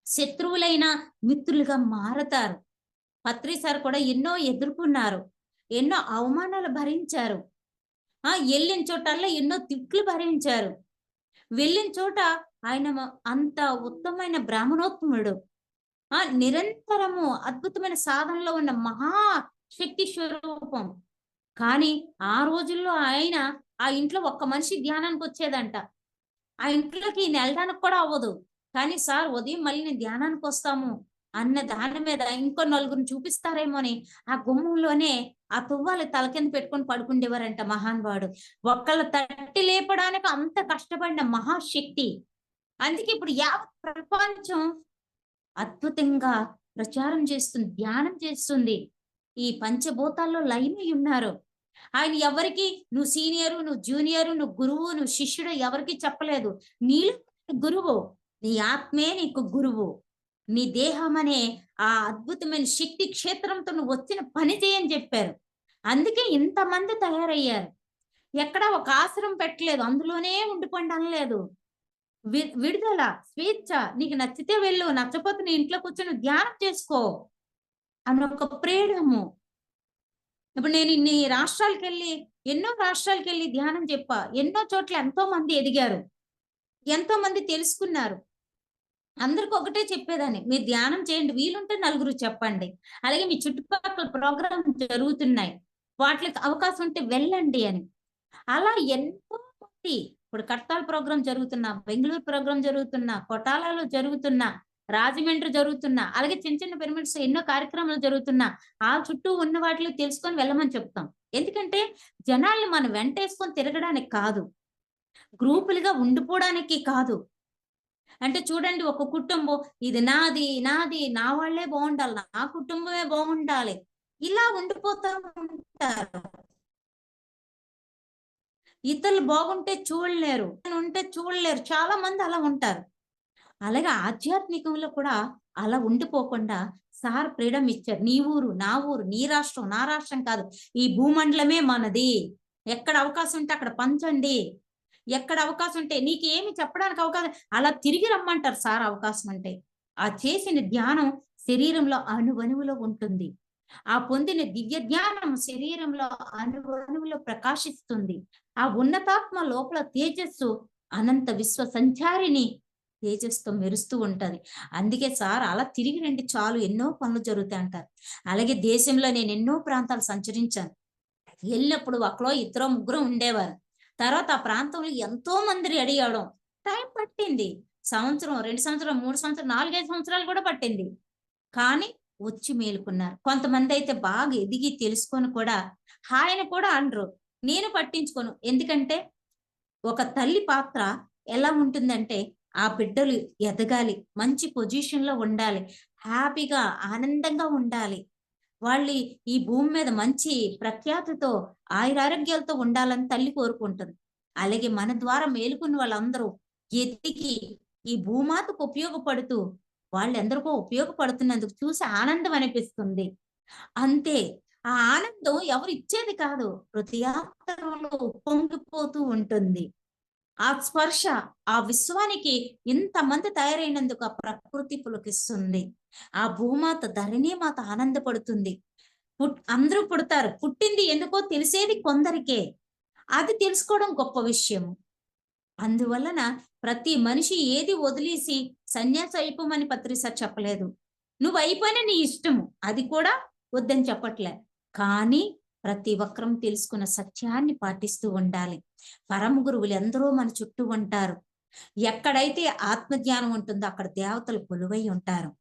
శత్రువులైన మిత్రులుగా మారతారు. పత్రి సార్ కూడా ఎన్నో ఎదుర్కొన్నారు. ఎన్నో అవమానాలు భరించారు. ఎళ్ళిన చోటల్లా ఎన్నో తిట్లు భరించారు. వెళ్ళిన చోట ఆయన అంత ఉత్తమమైన బ్రాహ్మణోత్తముడు. నిరంతరము అద్భుతమైన సాధనలో ఉన్న మహా శక్తి స్వరూపం. కానీ ఆ రోజుల్లో ఆయన ఆ ఇంట్లో ఒక్క మనిషి ధ్యానానికొచ్చేదంట. ఆ ఇంట్లోకి ఈయన ఎళ్ళడానికి కూడా అవ్వదు. కానీ సార్ ఉదయం మళ్ళీ నేను ధ్యానానికొస్తాము అన్న దాని మీద ఇంకో నలుగురిని చూపిస్తారేమో అని ఆ గుమ్మంలోనే ఆ తువ్వాలు తల కింద పెట్టుకొని పడుకుండేవారంట మహానుభావుడు. ఒక్కళ్ళు తట్టి లేపడానికి అంత కష్టపడిన మహాశక్తి. అందుకే ఇప్పుడు యావత్ ప్రపంచం అద్భుతంగా ప్రచారం చేస్తుంది. ధ్యానం చేస్తుంది. ఈ పంచభూతాల్లో లయమై ఉన్నారు. ఆయన ఎవరికి నువ్వు సీనియరు, నువ్వు జూనియరు, నువ్వు గురువు, నువ్వు శిష్యుడు ఎవరికీ చెప్పలేదు. నీలో గురువు. నీ ఆత్మే నీకు గురువు. నీ దేహం అనే ఆ అద్భుతమైన శక్తి క్షేత్రంతో నువ్వు వచ్చిన పని చేయని చెప్పారు. అందుకే ఇంతమంది తయారయ్యారు. ఎక్కడ ఒక ఆశ్రమం పెట్టలేదు. అందులోనే ఉండిపోండి అనలేదు. విడుదల, స్వేచ్ఛ. నీకు నచ్చితే వెళ్ళు, నచ్చకపోతే నీ ఇంట్లో కూర్చొని ధ్యానం చేసుకో అని ఒక ఫ్రీడము. ఇప్పుడు నేను ఎన్నో రాష్ట్రాలకెళ్ళి ధ్యానం చెప్పా. ఎన్నో చోట్ల ఎంతో మంది ఎదిగారు. ఎంతో మంది తెలుసుకున్నారు. అందరికి ఒకటే చెప్పేదాన్ని, మీరు ధ్యానం చేయండి, వీలుంటే నలుగురు చెప్పండి. అలాగే మీ చుట్టుపక్కల ప్రోగ్రామ్ జరుగుతున్నాయి, వాటికి అవకాశం ఉంటే వెళ్ళండి అని. అలా ఎంతో మంది ఇప్పుడు కడతాల్ ప్రోగ్రామ్ జరుగుతున్నా, బెంగళూరు ప్రోగ్రామ్ జరుగుతున్నా, కొటాలలో జరుగుతున్నా, రాజమండ్రి జరుగుతున్నా, అలాగే చిన్న చిన్న పిరమిడ్స్ ఎన్నో కార్యక్రమాలు జరుగుతున్నా, ఆ చుట్టూ ఉన్న వాటిని తెలుసుకొని వెళ్ళమని చెప్తాం. ఎందుకంటే జనాల్ని మనం వెంటేసుకొని తిరగడానికి కాదు, గ్రూపులుగా ఉండిపోవడానికి కాదు. అంటే చూడండి, ఒక కుటుంబం ఇది నాది నాది నా వాళ్ళే బాగుండాలి, నా కుటుంబమే బాగుండాలి, ఇలా ఉండిపోతా ఉంటారు. ఇతరులు బాగుంటే చూడలేరు, ఉంటే చూడలేరు. చాలా మంది అలా ఉంటారు. అలాగే ఆధ్యాత్మికంలో కూడా అలా ఉండిపోకుండా సార్ ఫ్రీడమ్ ఇచ్చారు. నీ ఊరు నా ఊరు, నీ రాష్ట్రం నా రాష్ట్రం కాదు, ఈ భూమండలమే మనది. ఎక్కడ అవకాశం ఉంటే అక్కడ పంచండి. ఎక్కడ అవకాశం ఉంటే నీకేమి చెప్పడానికి అవకాశం అలా తిరిగి రమ్మంటారు సార్ అవకాశం అంటే. ఆ చేసిన ధ్యానం శరీరంలో అణువణువులో ఉంటుంది. ఆ పొందిన దివ్య జ్ఞానం శరీరంలో అణువణువులో ప్రకాశిస్తుంది. ఆ ఉన్నతాత్మ లోపల తేజస్సు అనంత విశ్వ సంచారిని తేజస్తో మెరుస్తూ ఉంటది. అందుకే సార్ అలా తిరిగి రండి చాలు, ఎన్నో పనులు జరుగుతాయి అంటారు. అలాగే దేశంలో నేను ఎన్నో ప్రాంతాలు సంచరించాను. వెళ్ళినప్పుడు ఒకలో ఇద్దరో ముగ్గురు ఉండేవారు. తర్వాత ఆ ప్రాంతంలో ఎంతో మంది రెడీ అవడం టైం పట్టింది. సంవత్సరం, 2 సంవత్సరాలు, 3 సంవత్సరాలు, 4-5 సంవత్సరాలు కూడా పట్టింది. కానీ వచ్చి మేలుకున్నారు. కొంతమంది అయితే బాగా ఎదిగి తెలుసుకొని కూడా హాయన కూడా అనరు. నేను పట్టించుకోను. ఎందుకంటే ఒక తల్లి పాత్ర ఎలా ఉంటుందంటే, ఆ బిడ్డలు ఎదగాలి, మంచి పొజిషన్ లో ఉండాలి, హ్యాపీగా ఆనందంగా ఉండాలి, వాళ్ళు ఈ భూమి మీద మంచి ప్రఖ్యాతితో ఆయురారోగ్యాలతో ఉండాలని తల్లి కోరుకుంటుంది. అలాగే మన ద్వారా మేలుకున్న వాళ్ళందరూ ఎదిగి ఈ భూమాతకు ఉపయోగపడుతూ వాళ్ళెందరికో ఉపయోగపడుతున్నందుకు చూసి ఆనందం అనిపిస్తుంది. అంతే. ఆ ఆనందం ఎవరు ఇచ్చేది కాదు, హృదయాంతరంలో ఉప్పొంగిపోతూ ఉంటుంది. ఆ స్పర్శ ఆ విశ్వానికి ఇంతమంది తయారైనందుకు ఆ ప్రకృతి పులకిస్తుంది. ఆ భూమాత ధరణీమాత ఆనందపడుతుంది. అందరూ పుడతారు. పుట్టింది ఎందుకో తెలిసేది కొందరికే. అది తెలుసుకోవడం గొప్ప విషయం. అందువలన ప్రతి మనిషి ఏది వదిలేసి సన్యాసి అయిపోమని పత్రిస చెప్పలేదు. నువ్వు అయిపోయినా నీ ఇష్టము, అది కూడా వద్దని చెప్పట్లే. కానీ ప్రతి ఒక్కరం తెలుసుకున్న సత్యాన్ని పాటిస్తూ ఉండాలి. పరమ గురువులు ఎందరో మన చుట్టూ ఉంటారు. ఎక్కడైతే ఆత్మజ్ఞానం ఉంటుందో అక్కడ దేవతలు కొలువై ఉంటారు.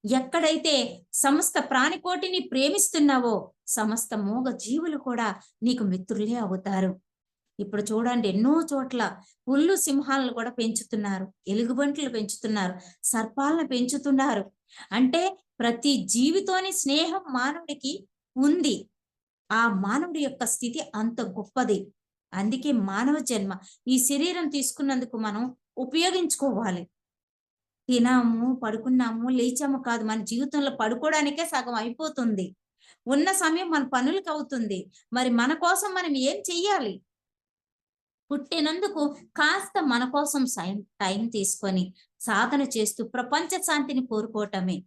ఎక్కడైతే సమస్త ప్రాణికోటిని ప్రేమిస్తున్నావో సమస్త మూగ జీవులు కూడా నీకు మిత్రులే అవుతారు. ఇప్పుడు చూడండి, ఎన్నో చోట్ల పుల్లు సింహాలను కూడా పెంచుతున్నారు, ఎలుగుబంట్లు పెంచుతున్నారు, సర్పాలను పెంచుతున్నారు. అంటే ప్రతి జీవితోని స్నేహం మానవుడికి ఉంది. ఆ మానవుడి యొక్క స్థితి అంత గొప్పది. అందుకే మానవ జన్మ ఈ శరీరం తీసుకున్నందుకు మనం ఉపయోగించుకోవాలి. తినాము, పడుకున్నాము, లేచాము కాదు, మన జీవితంలో పడుకోవడానికే సగం అయిపోతుంది. ఉన్న సమయం మన పనులకు అవుతుంది. మరి మన కోసం మనం ఏం చెయ్యాలి? పుట్టినందుకు కాస్త మన కోసం టైం తీసుకొని సాధన చేస్తూ ప్రపంచ శాంతిని కోరుకోవటమే.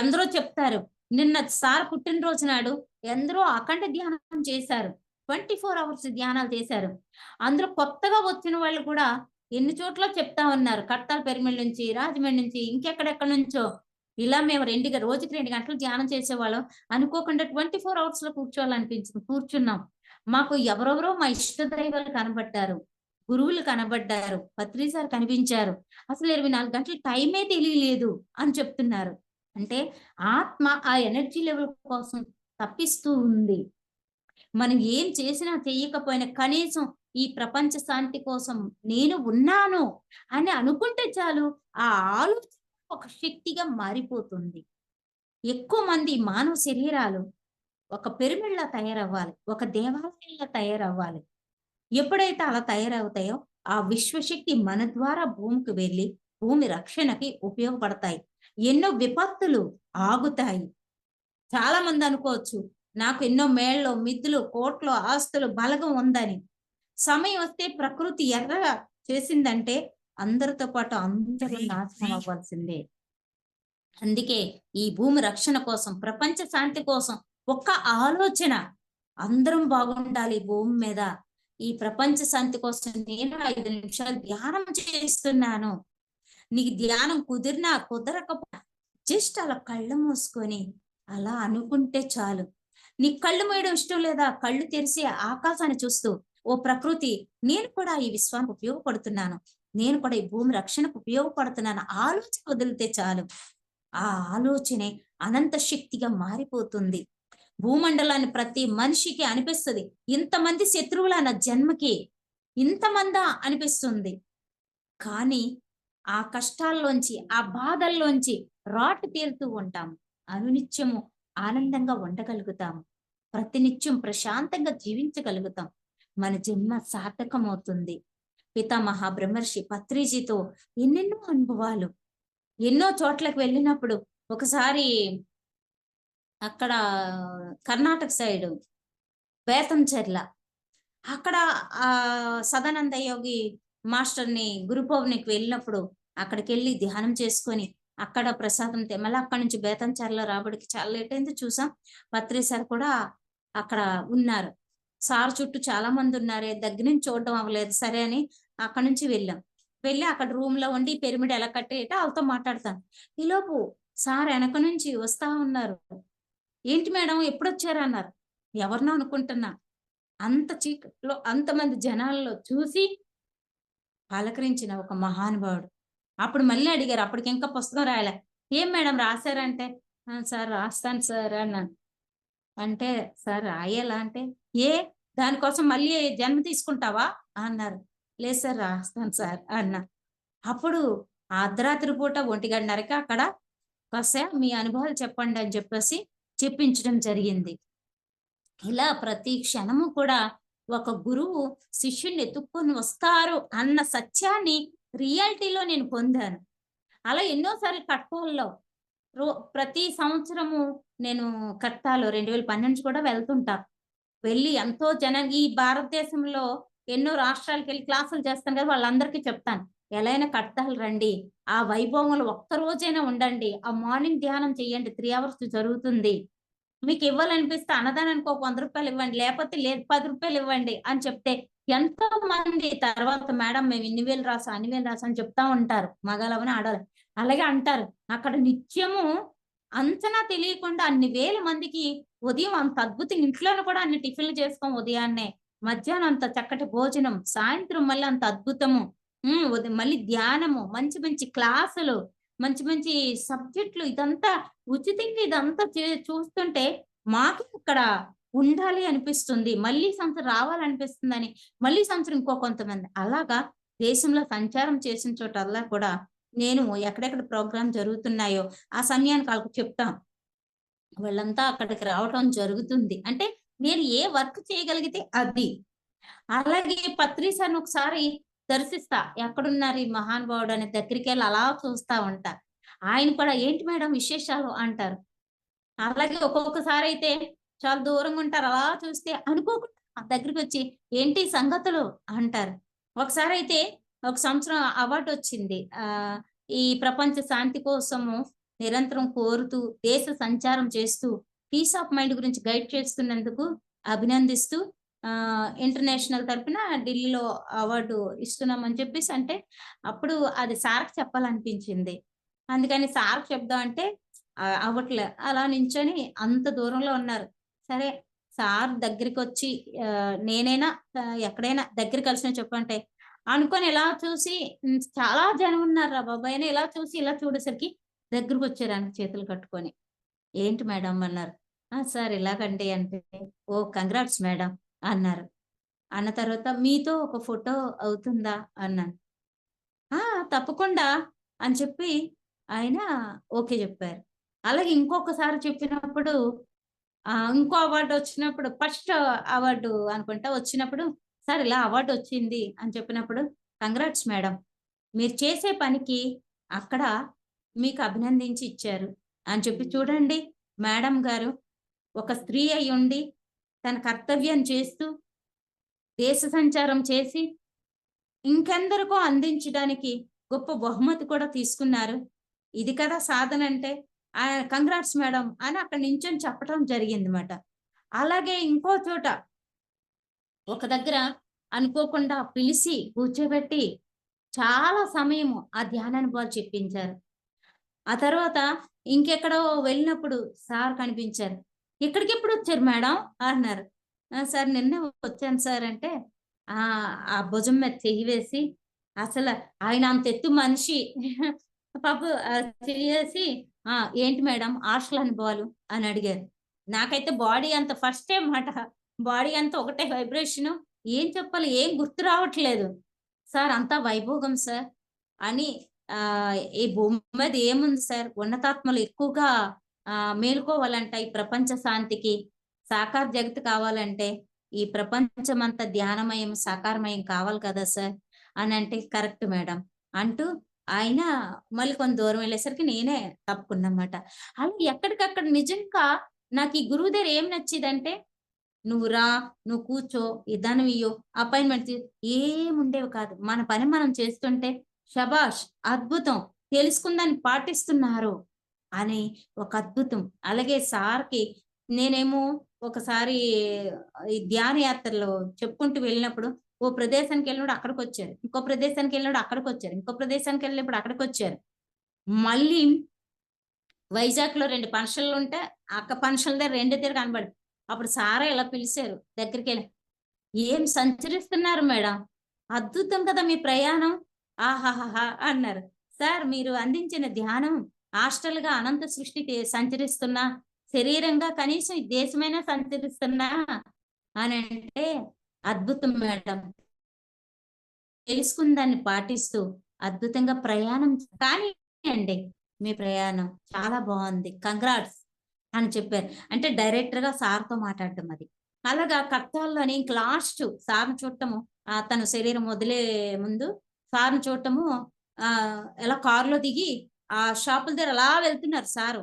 అందరూ చెప్తారు, నిన్న సార్ పుట్టినరోజు నాడు ఎందరో అఖండ ధ్యానం చేశారు, 24 hours ధ్యానాలు చేశారు. అందరూ కొత్తగా వచ్చిన వాళ్ళు కూడా ఎన్ని చోట్ల చెప్తా ఉన్నారు. కట్టాల పిరమిడ్ నుంచి, రాజమండ్రి నుంచి, ఇంకెక్కడెక్కడ నుంచో ఇలా మేము రోజుకి 2 గంటలు ధ్యానం చేసేవాళ్ళం. అనుకోకుండా 24 hours లో కూర్చోవాలనిపించింది, కూర్చున్నాం. మాకు ఎవరెవరో మా ఇష్ట దైవాలు కనబడ్డారు, గురువులు కనబడ్డారు, పత్రి సార్ కనిపించారు. అసలు 24 గంటలు టైమే తెలియలేదు అని చెప్తున్నారు. అంటే ఆత్మ ఆ ఎనర్జీ లెవెల్ కోసం తప్పిస్తూ ఉంది. మనం ఏం చేసినా చెయ్యకపోయినా కనీసం ఈ ప్రపంచ శాంతి కోసం నేను ఉన్నాను అని అనుకుంటే చాలు, ఆ ఆలోచన ఒక శక్తిగా మారిపోతుంది. ఎక్కువ మంది మానవ శరీరాలు ఒక పిరమిడ్‌లా తయారవ్వాలి. ఒక దేవాలయంలా తయారవ్వాలి. ఎప్పుడైతే అలా తయారవుతాయో, ఆ విశ్వశక్తి మన ద్వారా భూమికి వెళ్లి, భూమి రక్షణకి ఉపయోగపడతాయి. ఎన్నో విపత్తులు ఆగుతాయి. చాలా మంది అనుకోవచ్చు, నాకు ఎన్నో మేళ్ళు, మిద్దులు, కోట్లు, ఆస్తులు, బలగం ఉందని. సమయం వస్తే ప్రకృతి ఎర్రగా చేసిందంటే, అందరితో పాటు అందరూ నాశనం అవ్వాల్సిందే. అందుకే ఈ భూమి రక్షణ కోసం, ప్రపంచ శాంతి కోసం ఒక్క ఆలోచన అందరం బాగుండాలి భూమి మీద. ఈ ప్రపంచ శాంతి కోసం నేను 5 నిమిషాలు ధ్యానం చేస్తున్నాను. నీకు ధ్యానం కుదిరినా, కుదరకపోయినా జస్ట్ అలా కళ్ళు మూసుకొని అలా అనుకుంటే చాలు. నీకు కళ్ళు మూయడం ఇష్టం లేదా? కళ్ళు తెరిసి ఆకాశాన్ని చూస్తూ, ఓ ప్రకృతి, నేను కూడా ఈ విశ్వానికి ఉపయోగపడుతున్నాను. నేను కూడా ఈ భూమి రక్షణకు ఉపయోగపడుతున్నాను. ఆలోచన వదిలితే చాలు. ఆ ఆలోచనే అనంత శక్తిగా మారిపోతుంది. భూమండలాన్ని ప్రతి మనిషికి అనిపిస్తది. ఇంతమంది శత్రువులా నా జన్మకి, ఇంతమందా అనిపిస్తుంది. కానీ ఆ కష్టాల్లోంచి, ఆ బాధల్లోంచి రాటు తేలుతూ ఉంటాము. అనునిత్యము ఆనందంగా ఉండగలుగుతాము. ప్రతినిత్యం ప్రశాంతంగా జీవించగలుగుతాం. మన జన్మ సార్థకమవుతుంది. పితామహ బ్రహ్మర్షి పత్రిజీతో ఎన్నెన్నో అనుభవాలు. ఎన్నో చోట్లకు వెళ్ళినప్పుడు ఒకసారి అక్కడ కర్ణాటక సైడు బేతంచెర్ల. అక్కడ సదానంద యోగి మాస్టర్‌ని గురు పౌర్ణమికి వెళ్ళినప్పుడు అక్కడికెళ్ళి ధ్యానం చేసుకొని, అక్కడ ప్రసాదం మళ్ళీ అక్కడి నుంచి బేతంచెర్ల రాబడికి చాలా లేట్ అయింది చూసాం. పత్రి సార్ కూడా అక్కడ ఉన్నారు. సార్ చుట్టూ చాలా మందున్నారే, దగ్గర నుంచి చూడడం అవ్వలేదు. సరే అని అక్కడి నుంచి వెళ్ళాం. వెళ్ళి అక్కడ రూమ్‌లో ఉండి పిరమిడ్ ఎలా కట్టేయటో ఆళ్ళతో మాట్లాడతాను. ఈలోపు సార్ ఎనక నుంచి వస్తా ఉన్నారు. "ఏంటి మేడం ఎప్పుడొచ్చారన్నారు?" ఎవరినో అనుకుంటున్నా. అంత చీకట్లో అంతమంది జనాల్లో చూసి పలకరించిన ఒక మహానుభావుడు. అప్పుడు మళ్ళీ అడిగారు. అప్పటికింకా పుస్తకం రాయలే. "ఏం మేడం రాసారంటే?" "ఆ! సార్ రాస్తాను సార్" అన్నాను. అంటే "సార్ రాయాలా?" అంటే "ఏ దానికోసం మళ్ళీ జన్మ తీసుకుంటావా?" అన్నారు. "లేదు సార్ రాస్తాను సార్" అన్నా. అప్పుడు ఆ అర్ధరాత్రి పూట 1:30కి అక్కడ మీ అనుభవాలు చెప్పండి అని చెప్పేసి చెప్పించడం జరిగింది. ఇలా ప్రతి క్షణము కూడా ఒక గురువు శిష్యుడిని ఎత్తుక్కొని వస్తారు అన్న సత్యాన్ని రియాలిటీలో నేను పొందాను. అలా ఎన్నో సార్లు కట్టాల్లో రో ప్రతి సంవత్సరము నేను కట్టాలో 2012 నుంచి కూడా వెళ్తుంటా. వెళ్ళి ఎంతో ఈ భారతదేశంలో ఎన్నో రాష్ట్రాలకెళ్ళి క్లాసులు చేస్తాను కదా! వాళ్ళందరికీ చెప్తాను. ఎలా అయినా కడతాలు రండి. ఆ వైభవంలో ఒక్క రోజైనా ఉండండి. ఆ మార్నింగ్ ధ్యానం చేయండి. 3 అవర్స్ జరుగుతుంది. మీకివ్వాలనిపిస్తే అన్నదానానికి ఒక రూ. 100 ఇవ్వండి. లేపోతే లేదు రూ. 10 ఇవ్వండి అని చెప్తే, ఎంతో మంది తర్వాత మేడం మేము ఇన్ని వేలు రాసాం, అన్ని వేలు రాసాం అని చెప్తా ఉంటారు. మగాళ్ళవని, ఆడోళ్ళని. అలాగే అంటారు. అక్కడ నిత్యము అంచనా తెలియకుండా అన్ని వేల మందికి ఉదయం అంత అద్భుతంగా ఇంట్లోనే కూడా అన్ని టిఫిన్‌లు చేసుకోం ఉదయాన్నే. మధ్యాహ్నం అంత చక్కటి భోజనం, సాయంత్రం మళ్ళీ అంత అద్భుతము. మళ్ళీ ధ్యానము, మంచి మంచి క్లాసులు, మంచి మంచి సబ్జెక్ట్‌లు ఇదంతా ఉచితంగా ఇదంతా చూస్తుంటే మాకు ఇక్కడ ఉండాలి అనిపిస్తుంది. మళ్ళీ సంవత్సరం రావాలనిపిస్తుందని, మళ్ళీ సంవత్సరం ఇంకో కొంతమంది. అలాగా దేశంలో సంచారం చేసిన చోటల్లా కూడా నేను ఎక్కడెక్కడ ప్రోగ్రామ్ జరుగుతున్నాయో, ఆ సమయానికి ఆళ్ళకి చెప్తాం. వాళ్ళంతా అక్కడికి రావటం జరుగుతుంది. అంటే నేను ఏ వర్క్ చేయగలిగితే అది. అలాగే పత్రి సార్‌ని ఒకసారి దర్శిస్తా. ఎక్కడున్నారు ఈ మహానుభావుడు అని దగ్గరికెళ్ళి అలా చూస్తా ఉంటా. ఆయన కూడా "ఏంటి మేడం విశేషాలు" అంటారు. అలాగే ఒక్కొక్కసారయితే చాలా దూరంగా ఉంటారు. అలా చూస్తే అనుకోకుండా దగ్గరికొచ్చి "ఏంటి సంగతులు" అంటారు. ఒకసారయితే ఒక సంవత్సరం అవార్డొచ్చింది. ఈ ప్రపంచ శాంతి కోసము నిరంతరం కోరుతూ, దేశ సంచారం చేస్తూ, పీస్ ఆఫ్ మైండ్ గురించి గైడ్ చేస్తున్నందుకు అభినందిస్తూ ఇంటర్నేషనల్ తరపున ఢిల్లీలో అవార్డు ఇస్తున్నామని చెప్పేసి అంటే, అప్పుడు అది సార్‌కి చెప్పాలనిపించింది. అందుకని సార్‌కి చెప్దాం అంటే అవ్వట్లే. అలా నించొని అంత దూరంలో ఉన్నారు. సరే సార్ దగ్గరికొచ్చి నేనైనా ఎక్కడైనా దగ్గర కలిసిన చెప్పంటే, అనుకోని ఇలా చూసి చాలా జనం ఉన్నారురా బాబోయ్! అని ఇలా చూసి ఇలా చూడేసరికి దగ్గరకొచ్చారు వెనక చేతులు కట్టుకొని. "ఏంటి మేడం" అన్నారు. "ఆ! సార్ ఇలాగండి" అంటే, "ఓహ్! కంగ్రాట్స్ మేడం" అన్నారు. అన్న తర్వాత "మీతో ఒక ఫోటో అవుతుందా?" అన్నాను. "ఆ! తప్పకుండా" అని చెప్పి ఆయన ఓకే జెప్పారు. అలాగే ఇంకొకసారి చెప్పినప్పుడు ఇంకో అవార్డు వచ్చినప్పుడు ఫస్ట్ అవార్డు అనుకుంటా వచ్చినప్పుడు, "సార్ ఇలా అవార్డు వచ్చింది" అని చెప్పినప్పుడు, "కంగ్రాట్స్ మేడం. మీరు చేసే పనికి అక్కడ మీకు అభినందించి ఇచ్చారు" అని చెప్పి చూడండి మేడం గారు ఒక స్త్రీ అయ్యుండి తన కర్తవ్యం చేస్తూ, దేశ సంచారం చేసి, ఇంకెందరికో అందించడానికి గొప్ప బహుమతి కూడా తీసుకున్నారు. ఇది కదా సాధనంటే. కంగ్రాట్స్ మేడం అని అక్కడ నించొని చెప్పటం జరిగిందన్నమాట. అలాగే ఇంకో చోట ఒక దగ్గర అనుకోకుండా పిలిసి కూర్చోబెట్టి చాలా సమయము ఆ ధ్యానానుభవాలు చెప్పించారు. ఆ తర్వాత ఇంకెక్కడో వెళ్ళినప్పుడు సార్ కనిపించారు. "ఇక్కడికెప్పుడొచ్చారు మేడం" అన్నారు. సార్ నిన్నే వచ్చాను సార్" అంటే ఆ భుజం మీద చెయ్యి వేసి అసల ఆయన అంత ఎత్తు మనిషి పాపం చెయ్యేసి "ఏంటి మేడం హాస్టల్ అనుభవాలు" అని అడిగారు. నాకైతే బాడీ అంతా ఫస్ట్ టైమ్ మాట. బాడీ అంతా ఒకటే వైబ్రేషను. ఏం చెప్పాలి? ఏం గుర్తు రావట్లేదు. "సార్ అంతా వైభోగం సార్" అని ఈ భూమి మీద ఏముంది సార్? ఉన్నతాత్మలు ఎక్కువగా మేలుకోవాలంట ఈ ప్రపంచ శాంతికి. సాకార జగత్తు కావాలంటే, ఈ ప్రపంచమంతా ధ్యానమయం, సాకారమయం కావాలి కదా సార్! అనంటే, కరెక్ట్ మేడం అంటూ ఆయన మళ్ళీ కొంత దూరం వెళ్ళేసరికి నేనే తప్పుకున్నామాట. అలా ఎక్కడికక్కడ నిజంగా నాకీ గురువు దగ్గర ఏం నచ్చేదంటే, "నువ్వు రా, నువ్వు కూర్చో, ఇయ్యు, అపాయింట్‌మెంట్ ఏముండేవి కాదు. మన పని మనం చేస్తుంటే, శభాష్! అద్భుతం! తెలుసుకుందాన్ని పాటిస్తున్నారు అని ఒక అద్భుతం. అలాగే సార్‌కి నేనేమో ఒకసారి ఈ ధ్యాన యాత్రలో చెప్పుకుంటూ వెళ్ళినప్పుడు, ఓ ప్రదేశానికెళ్ళినప్పుడు అక్కడికొచ్చారు. ఇంకో ప్రదేశానికెళ్ళినప్పుడు అక్కడికొచ్చారు. ఇంకో ప్రదేశానికెళ్ళినప్పుడు అక్కడికొచ్చారు. మళ్ళీ వైజాగ్‌లో 2 ఫంక్షన్‌లుంటే, ఫంక్షన్‌ల దగ్గర 2 దగ్గర కనబడి అప్పుడు సారే ఇలా పిలిసారు దగ్గరికెళ్ళి. "ఏం సంచరిస్తున్నారు మేడం. అద్భుతం కదా మీ ప్రయాణం. ఆహాహాహా!" అన్నారు. "సార్ మీరు అందించిన ధ్యానం హాస్టల్‌గా అనంత సృష్టి సంచరిస్తున్నా, శరీరంగా కనీసం ఈ దేశమైనా సంచరిస్తున్నా" అనంటే, "అద్భుతం మేడం. తెలుసుకున్న దాన్ని పాటిస్తూ అద్భుతంగా ప్రయాణం కానీయండి మీ ప్రయాణం. చాలా బావుంది. కంగ్రాట్స్" అని చెప్పారు. అంటే డైరెక్టర్‌గా సార్‌తో మాట్లాడడం అది. అలాగా కష్టాల్లోని ఇంక లాస్ట్ సార్‌ని చూడటము తన శరీరం వదిలే ముందు సార్‌ని చూడటము ఇలా కారులో దిగి ఆ షాపుల దగ్గర అలా వెళ్తున్నారు సారు.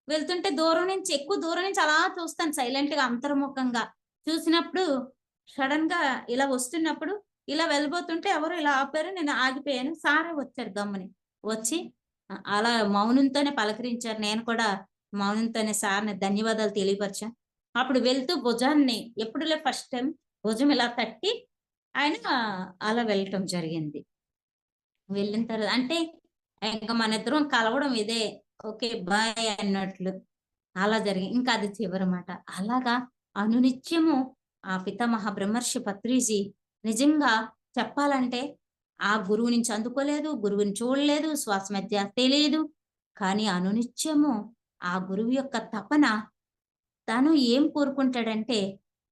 వెళ్తుంటే దూరం నుంచి ఎక్కువ దూరం నుంచి అలా చూస్తాను సైలెంట్‌గా అంతర్ముఖంగా. చూసినప్పుడు సడెన్‌గా ఇలా వస్తున్నప్పుడు ఇలా వెళ్ళబోతుంటే ఎవరో ఇలా ఆపారు. నేను ఆగిపోయాను. సారే వచ్చారు గమ్ముని. వచ్చి అలా మౌనంతోనే పలకరించారు. నేను కూడా మౌనంతోనే సార్‌ని ధన్యవాదాలు తెలియపరిచా. అప్పుడు వెళ్తూ భుజాన్ని ఎప్పుడులే ఫస్ట్ టైమ్ భుజం ఇలా తట్టి ఆయన అలా వెళ్ళటం జరిగింది. వెళ్ళిన తర్వాత అంటే ఇంక మనిద్దరం కలవడం ఇదే. ఓకే. బాయ్ అన్నట్లు. అలా జరిగి ఇంకా అది చివరి మాట. అలాగా అనునిత్యము ఆ పితామహ బ్రహ్మర్షి పత్రిజీ నిజంగా చెప్పాలంటే ఆ గురువు నుంచి అందుకోలేదు, గురువుని చూడలేదు, శ్వాస మీద ధ్యాస తెలీదు. కానీ అనునిత్యము ఆ గురువు యొక్క తపన తను ఏం కోరుకుంటాడంటే,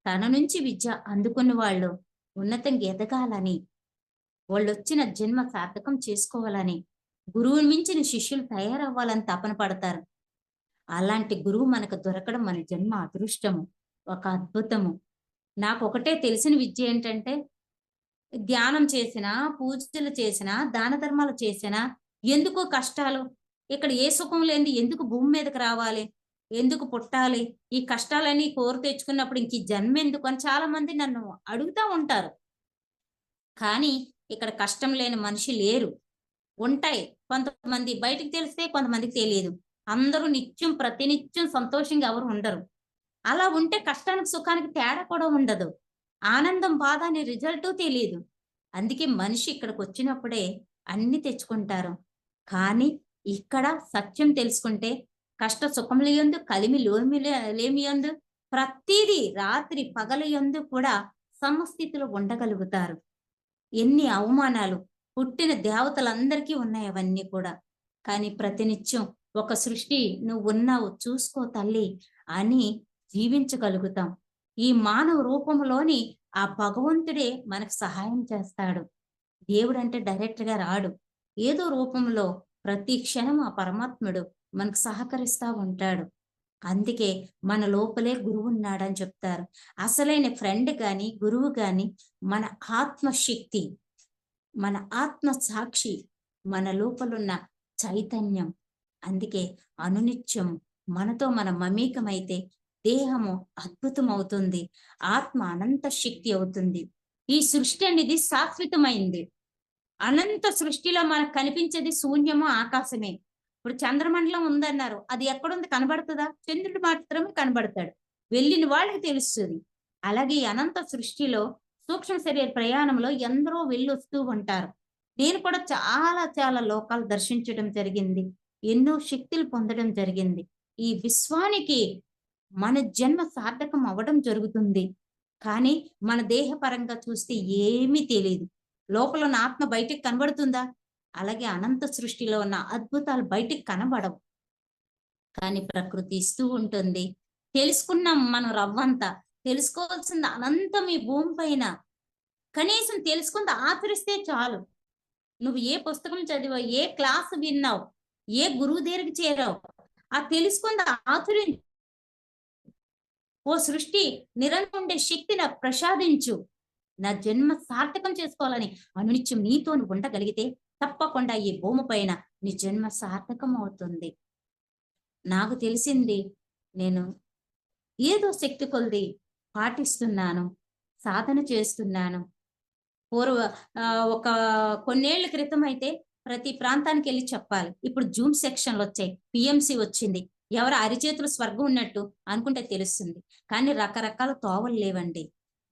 తన నుంచి విద్య అందుకున్న వాళ్ళు ఉన్నతంగా ఎదగాలని, వాళ్ళొచ్చిన జన్మ సార్థకం చేసుకోవాలని, గురువుని మించిన శిష్యులు తయారవ్వాలని తపన పడతారు. అలాంటి గురువు మనకు దొరకడం మన జన్మ అదృష్టము. ఒక అద్భుతము. నాకొకటే తెలిసిన విద్య ఏంటంటే, ధ్యానం చేసినా, పూజలు చేసినా, దాన ధర్మాలు చేసినా, ఎందుకు కష్టాలు? ఇక్కడ ఏ సుఖం లేనిది ఎందుకు భూమి మీదకి రావాలి? ఎందుకు పుట్టాలి? ఈ కష్టాలన్నీ కోరి తెచ్చుకున్నప్పుడు ఇంక ఈ జన్మెందుకు అని చాలా మంది నన్ను అడుగుతా ఉంటారు. కానీ ఇక్కడ కష్టం లేని మనిషి లేరు. ఉంటాయి. కొంతమంది బయటికి తెలిస్తే కొంతమందికి తెలీదు. అందరూ నిత్యం ప్రతినిత్యం సంతోషంగా ఎవరు ఉండరు. అలా ఉంటే కష్టానికి, సుఖానికి తేడా కూడా ఉండదు. ఆనందం, బాధ అనే రిజల్టు తెలీదు. అందుకే మనిషి ఇక్కడికొచ్చినప్పుడే అన్నీ తెచ్చుకుంటారు. కానీ ఇక్కడ సత్యం తెలుసుకుంటే కష్ట సుఖములయందు కలిమి లేమియందు ప్రతీదీ రాత్రి పగలు యందు కూడా సమస్థితిలో ఉండగలుగుతారు. ఎన్ని అవమానాలు పుట్టిన దేవతలందరికీ ఉన్నాయి అవన్నీ కూడా. కానీ ప్రతినిత్యం ఒక సృష్టి "నువ్వున్నావు చూసుకో తల్లి" అని జీవించగలుగుతాం. ఈ మానవ రూపంలోని ఆ భగవంతుడే మనకు సహాయం చేస్తాడు. దేవుడంటే డైరెక్ట్‌గా రాడు. ఏదో రూపంలో ప్రతి క్షణం ఆ పరమాత్ముడు మనకు సహకరిస్తా ఉంటాడు. అందుకే మన లోపలే గురువు ఉన్నాడని చెప్తారు. అసలైన ఫ్రెండ్ గాని, గురువు గాని మన ఆత్మశక్తి, మన ఆత్మ సాక్షి, మన లోపలున్న చైతన్యం. అందుకే అనునిత్యం మనతో మనం మమేకమైతే దేహము అద్భుతమవుతుంది. ఆత్మ అనంత శక్తి అవుతుంది. ఈ సృష్టి అనేది శాశ్వతమైంది. అనంత సృష్టిలో మనకు కనిపించేది శూన్యము, ఆకాశమే. ఇప్పుడు చంద్రమండలం ఉందన్నారు. అది ఎక్కడుంది, కనబడుతుందా? చంద్రుడు మాత్రమే కనబడతాడు. వెళ్ళిన వాళ్ళకి తెలుస్తుంది. అలాగే ఈ అనంత సృష్టిలో సూక్ష్మ శరీర ప్రయాణంలో ఎందరో వెళ్ళొస్తూ ఉంటారు. నేను కూడా చాలా చాలా లోకాలు దర్శించడం జరిగింది. ఎన్నో శక్తులు పొందడం జరిగింది. ఈ విశ్వానికి మన జన్మ సార్థకం అవ్వడం జరుగుతుంది. కానీ మన దేహపరంగా చూస్తే ఏమీ తెలీదు. లోపల ఉన్న ఆత్మ బయటికి కనబడుతుందా? అలాగే అనంత సృష్టిలో ఉన్న అద్భుతాలు బయటికి కనబడవు. కానీ ప్రకృతి ఇస్తూ ఉంటుంది. తెలుసుకున్నాం మనం రవ్వంత. తెలుసుకోవాల్సింది అనంతం ఈ భూమి పైన. కనీసం తెలుసుకుంది ఆచరిస్తే చాలు. నువ్వు ఏ పుస్తకం చదివావు, ఏ క్లాస్ విన్నావు, ఏ గురువు దగ్గరికి చేరావు, ఆ తెలుసుకుంది ఆచరించు. ఓ సృష్టి, నిరంతరం ఉండే శక్తి నాకు ప్రసాదించు. నా జన్మ సార్థకం చేసుకోవాలని అనునిత్యం నీతో నువ్వు ఉండగలిగితే తప్పకుండా ఈ భూమి పైన నీ జన్మ సార్థకం అవుతుంది. నాకు తెలిసింది, నేను ఏదో శక్తి కొలది పాటిస్తున్నాను, సాధన చేస్తున్నాను. పూర్వ ఒక కొన్నేళ్ల క్రితం అయితే ప్రతి ప్రాంతానికి వెళ్ళి చెప్పాలి. ఇప్పుడు జూమ్ సెక్షన్లు వచ్చాయి, పిఎంసి వచ్చింది. ఎవరు అరిచేతులు స్వర్గం ఉన్నట్టు అనుకుంటే తెలుస్తుంది. కానీ రకరకాల తోవలు లేవండి.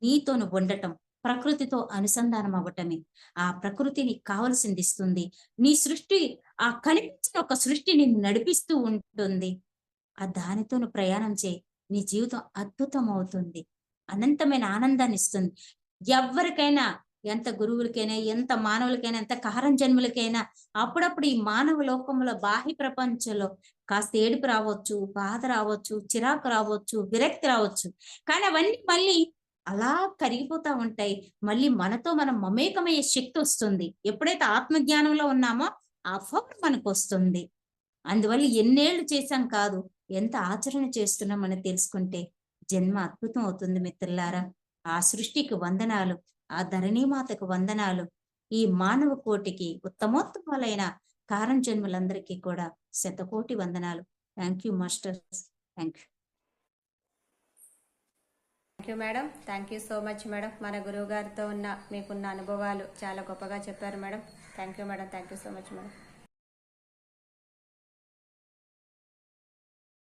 నీతో నువ్వు ఉండటం, ప్రకృతితో అనుసంధానం అవ్వటమే. ఆ ప్రకృతి నీకు కావలసింది ఇస్తుంది. నీ సృష్టి, ఆ కనిపించిన ఒక సృష్టి నిన్ను నడిపిస్తూ ఉంటుంది. ఆ దానితో నువ్వు ప్రయాణం చేయి. నీ జీవితం అద్భుతం అవుతుంది. అనంతమైన ఆనందాన్ని ఇస్తుంది. ఎవ్వరికైనా, ఎంత గురువులకైనా, ఎంత మానవులకైనా, ఎంత కారం జన్ములకైనా అప్పుడప్పుడు ఈ మానవ లోకంలో బాహ్య ప్రపంచంలో కాస్త ఏడుపు రావచ్చు, బాధ రావచ్చు, చిరాకు రావచ్చు, విరక్తి రావచ్చు. కానీ అవన్నీ మళ్ళీ అలా కరిగిపోతా ఉంటాయి. మళ్ళీ మనతో మనం మమేకమయ్యే శక్తి వస్తుంది. ఎప్పుడైతే ఆత్మజ్ఞానంలో ఉన్నామో ఆ పవర్ మనకు వస్తుంది. అందువల్ల ఎన్నేళ్లు చేశాం కాదు, ఎంత ఆచరణ చేస్తున్నాం అని తెలుసుకుంటే జన్మ అద్భుతం అవుతుంది మిత్రులారా. ఆ సృష్టికి వందనాలు, ఆ ధరణీమాతకు వందనాలు, ఈ మానవ కోటికి ఉత్తమోత్తములైన కారం జన్మలందరికీ కూడా శతకోటి వందనాలు. Thank you masters. Thank you. Thank you madam. Thank you so much madam. మన గురువు గారితో ఉన్న మీకున్న అనుభవాలు చాలా గొప్పగా చెప్పారు madam. Thank you madam. Thank you so much madam.